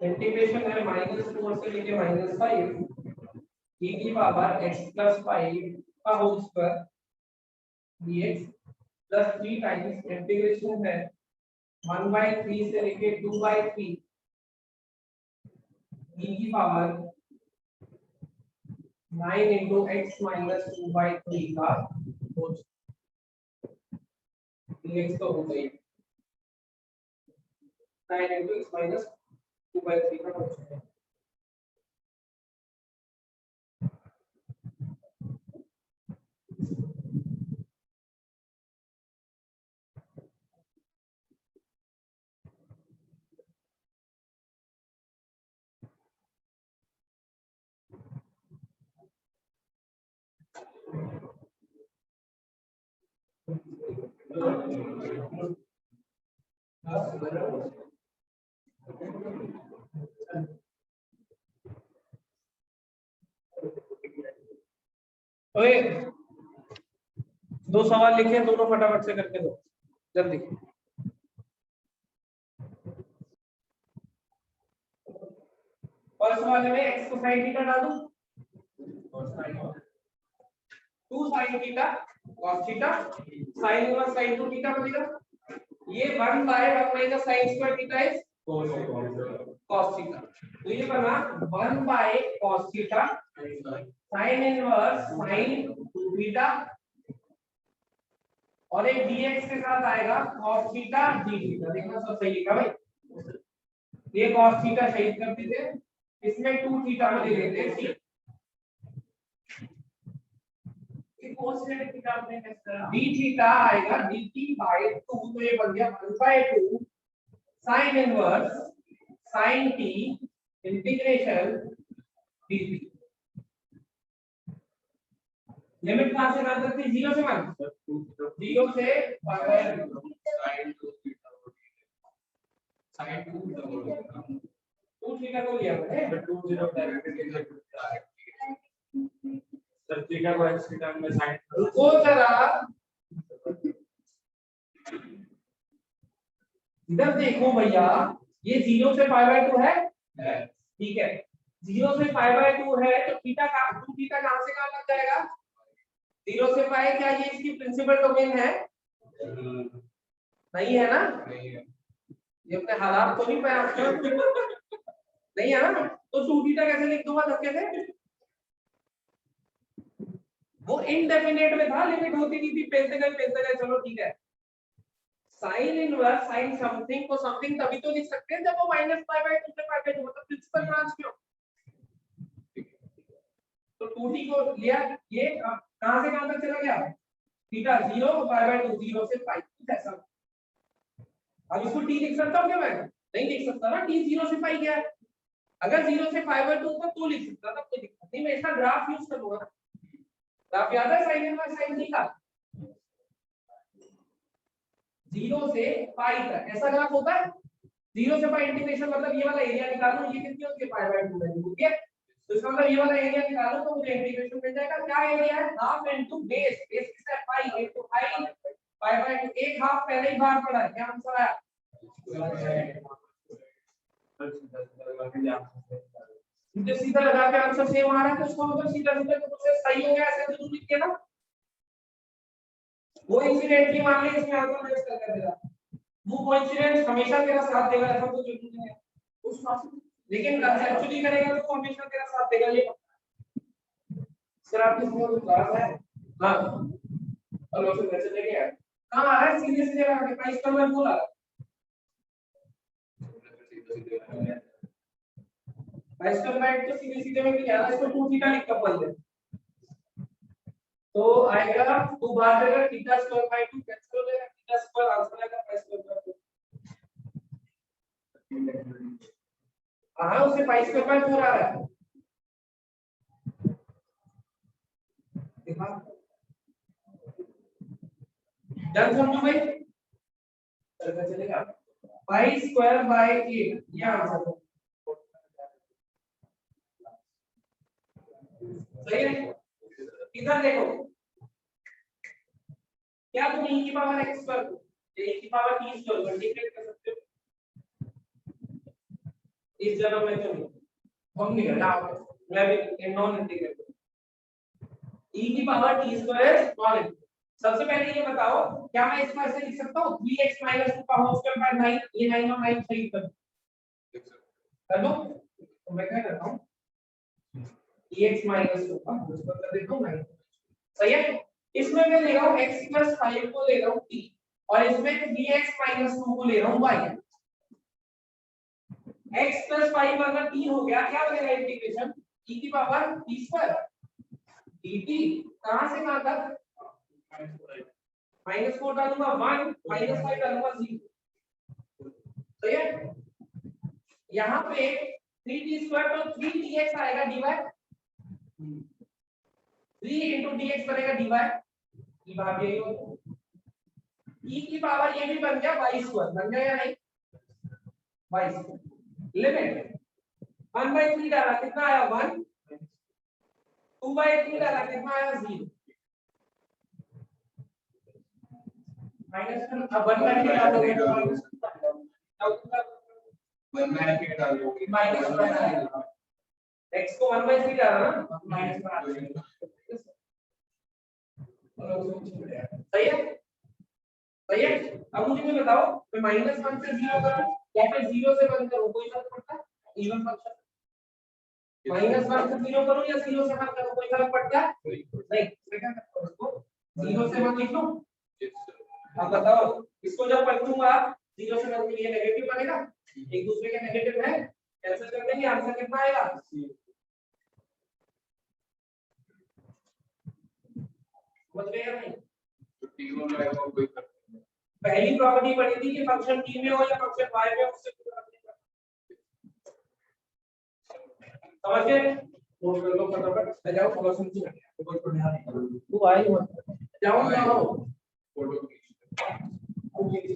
S1: इंटीग्रेशन है -4 से लेके -5 e की पावर x + 5 का whole square dx plus 3 times integration है 1/3 से लेके 2/3 e की पावर 9 into x minus 2/3 का होल dx तो हो गई 9 into x minus 2/3 का होल स्क्वायर। ओए 2 सवाल लिखे दोनों फटाफट से करके दो जल्दी। फर्स्ट वाले में x को sin थीटा डाल दूं और sin 2 sin theta cos theta sin 1 sin 2 theta बनेगा ये 1/1 - sin square theta is cos cos theta. तो ये बना 1 by cos theta sin inverse sin theta और एक dx के साथ आएगा cos थीटा d थीटा। देखना सब सही लिखा भाई, ये cos थीटा शहीद कर दीजिए, इसमें 2 थीटा में ले लेते हैं ठीक। d थीटा आएगा dt बाय 2, तो ये बन गया 1 by 2 sin inverse sin t integration dt। Limit कहां से कहां तक थी? 0 से 1, 0 से
S2: sin
S1: 2 थीटा को लिया मैंने 2 0
S2: सर थीटा को x के टर्म में sin
S1: रुको जरा, इधर देखो भैया, ये 0 से पाई बाय 2 है, ठीक है, 0 से पाई बाय 2 है तो थीटा का 2 थीटा कहां से कहां लग जाएगा? 0 से पाई, क्या ये इसकी प्रिंसिपल डोमेन है? नहीं है ना,
S2: नहीं है।
S1: ये अपने हालात तो नहीं पाया नहीं है ना, तो 2 थीटा कैसे लिख दूंगा धक्के से? वो इनडेफिनेट में था, लिमिट होती नहीं थी, पेलते गए, चलो ठीक है। साइन इनवर्स साइन समथिंग को समथिंग तभी तो लिख सकते हैं जब वो माइनस पाई बाय 2 से पाई बाय 2, मतलब प्रिंसिपल ब्रांच क्यों? तो 2t को लिया, ये कहां से कहां तक चला गया? थीटा 0 पाई बाय 2, 0 से पाई, ऐसा। अब इसको t लिख सकता हूं क्या मैं? नहीं लिख सकता ना, t 0 से पाई गया है। अगर 0 से पाई बाय 2 होता तो लिख सकता था, कोई दिक्कत नहीं, मैं इसका ग्राफ यूज करूंगा। ग्राफ याद है साइन इनवर्स साइन थीटा, 0 से पाई तक ऐसा ग्राफ होता है। 0 से पाई इंटीग्रेशन मतलब ये वाला एरिया निकालो, ये कितनी होती है? पाई बाय 2 वैल्यू होती है, तो इसका मतलब ये वाला एरिया निकालो तो मुझे इंटीग्रेशन मिल जाएगा। क्या एरिया है? हाफ इनटू बेस, बेस कितना है? पाई इनटू हाइट पाई बाय 2, एक हाफ पहले ही बाहर पड़ा है, क्या आंसर आया? सीधे सीधा लगा के आंसर सेम आ रहा है, तो इसका मतलब सीधा सीधा तो प्रोसेस सही हो गया, ऐसे तो लिख के ना। वो इंसिडेंटली मान ले इसमें आंसर मैच कर देगा, वो कोइंसिडेंस हमेशा तेरा साथ देगा, ऐसा तो जरूरी नहीं है उस पास, लेकिन कंसेप्चुअली करेगा तो हमेशा तेरा साथ देगा। ये सर आपके इसमें क्लास है? हां, और लोग वैसे देखे हैं कहां आ रहा है? सीधे सीधे लगा के प्राइस कम में बोला, प्राइस कम में तो सीधे सीधे में क्या है? इसको 2 थीटा लिख कर बोल दे तो आएगा 2 बार अगर थीटा स्क्वायर बाय 2 कैंसिल हो जाएगा, थीटा स्क्वायर आंसर आएगा पाई स्क्वायर बाय 2। हां, उसे पाई स्क्वायर बाय 4 आ रहा है, देखा डन समझो भाई, चलेगा पाई स्क्वायर बाय 8, ये आंसर सही है। इधर देखो, क्या तुम e की पावर x स्क्वायर को e की पावर t स्क्वायर को इंटीग्रेट कर सकते हो? इस जगह में तो हम नहीं करना, मैं भी नॉन इंटीग्रेट e की power t square non integrate. सबसे पहले ये बताओ, क्या मैं इसको ऐसे लिख सकता हूं 3x 2 का होल स्क्वायर बाय 9, ये 9 और 9 सही कर दो, तो मैं क्या करता हूं 3x 2 का होल स्क्वायर कर देता हूं 9, सही है। इसमें मैं ले रहा हूं x 5 को ले रहा हूं t, और इसमें 3x 2 को ले रहा हूं y। x 5 अगर t हो गया, क्या बनेगा इंटीग्रेशन e की पावर t स्क्वायर dt, कहां से कहां तक? -4 डालूंगा 1, -5 डालूंगा 0, सही है। यहाँ पे 3t स्क्वायर तो 3dx आएगा dy, 3 dx बनेगा dy, ये बात यही होगी। e की पावर ये भी बन गया y स्क्वायर, बन गया या नहीं? y स्क्वायर लिमिट 1/3 डाला कितना आया 1, 2/3 डाला कितना आया 0, माइनस अब 1/3 डालोगे तो माइनस बना आएगा, x को 1/3 डाला ना माइनस बना देगा, सही है सही है। अब मुझे ये बताओ, मैं -1 से 0 करूं या फिर 0 से 1 करूं, कोई फर्क पड़ता है? इवन फंक्शन -1 से 0 करो या 0 से 1 करो, कोई फर्क पड़ता है नहीं। मैं क्या करता हूं, इसको 0 से 1 लिख लो। अब बताओ इसको जब पलटूंगा 0 से 1 के लिए नेगेटिव बनेगा, एक दूसरे के नेगेटिव है, कैंसिल कर देंगे, आंसर कितना आएगा? समझ गए या नहीं?
S2: तो t1 आएगा कोई फर्क नहीं।
S1: पहली प्रॉपर्टी पढ़ी थी कि फंक्शन t में हो या फंक्शन y में, उससे कोई फर्क नहीं पड़ता। समझ गए? नोट कर लो फटाफट, जाओ थोड़ा समझिए, बहुत बढ़िया है। तू आई मत जाओ जाओ
S2: फोटो खींच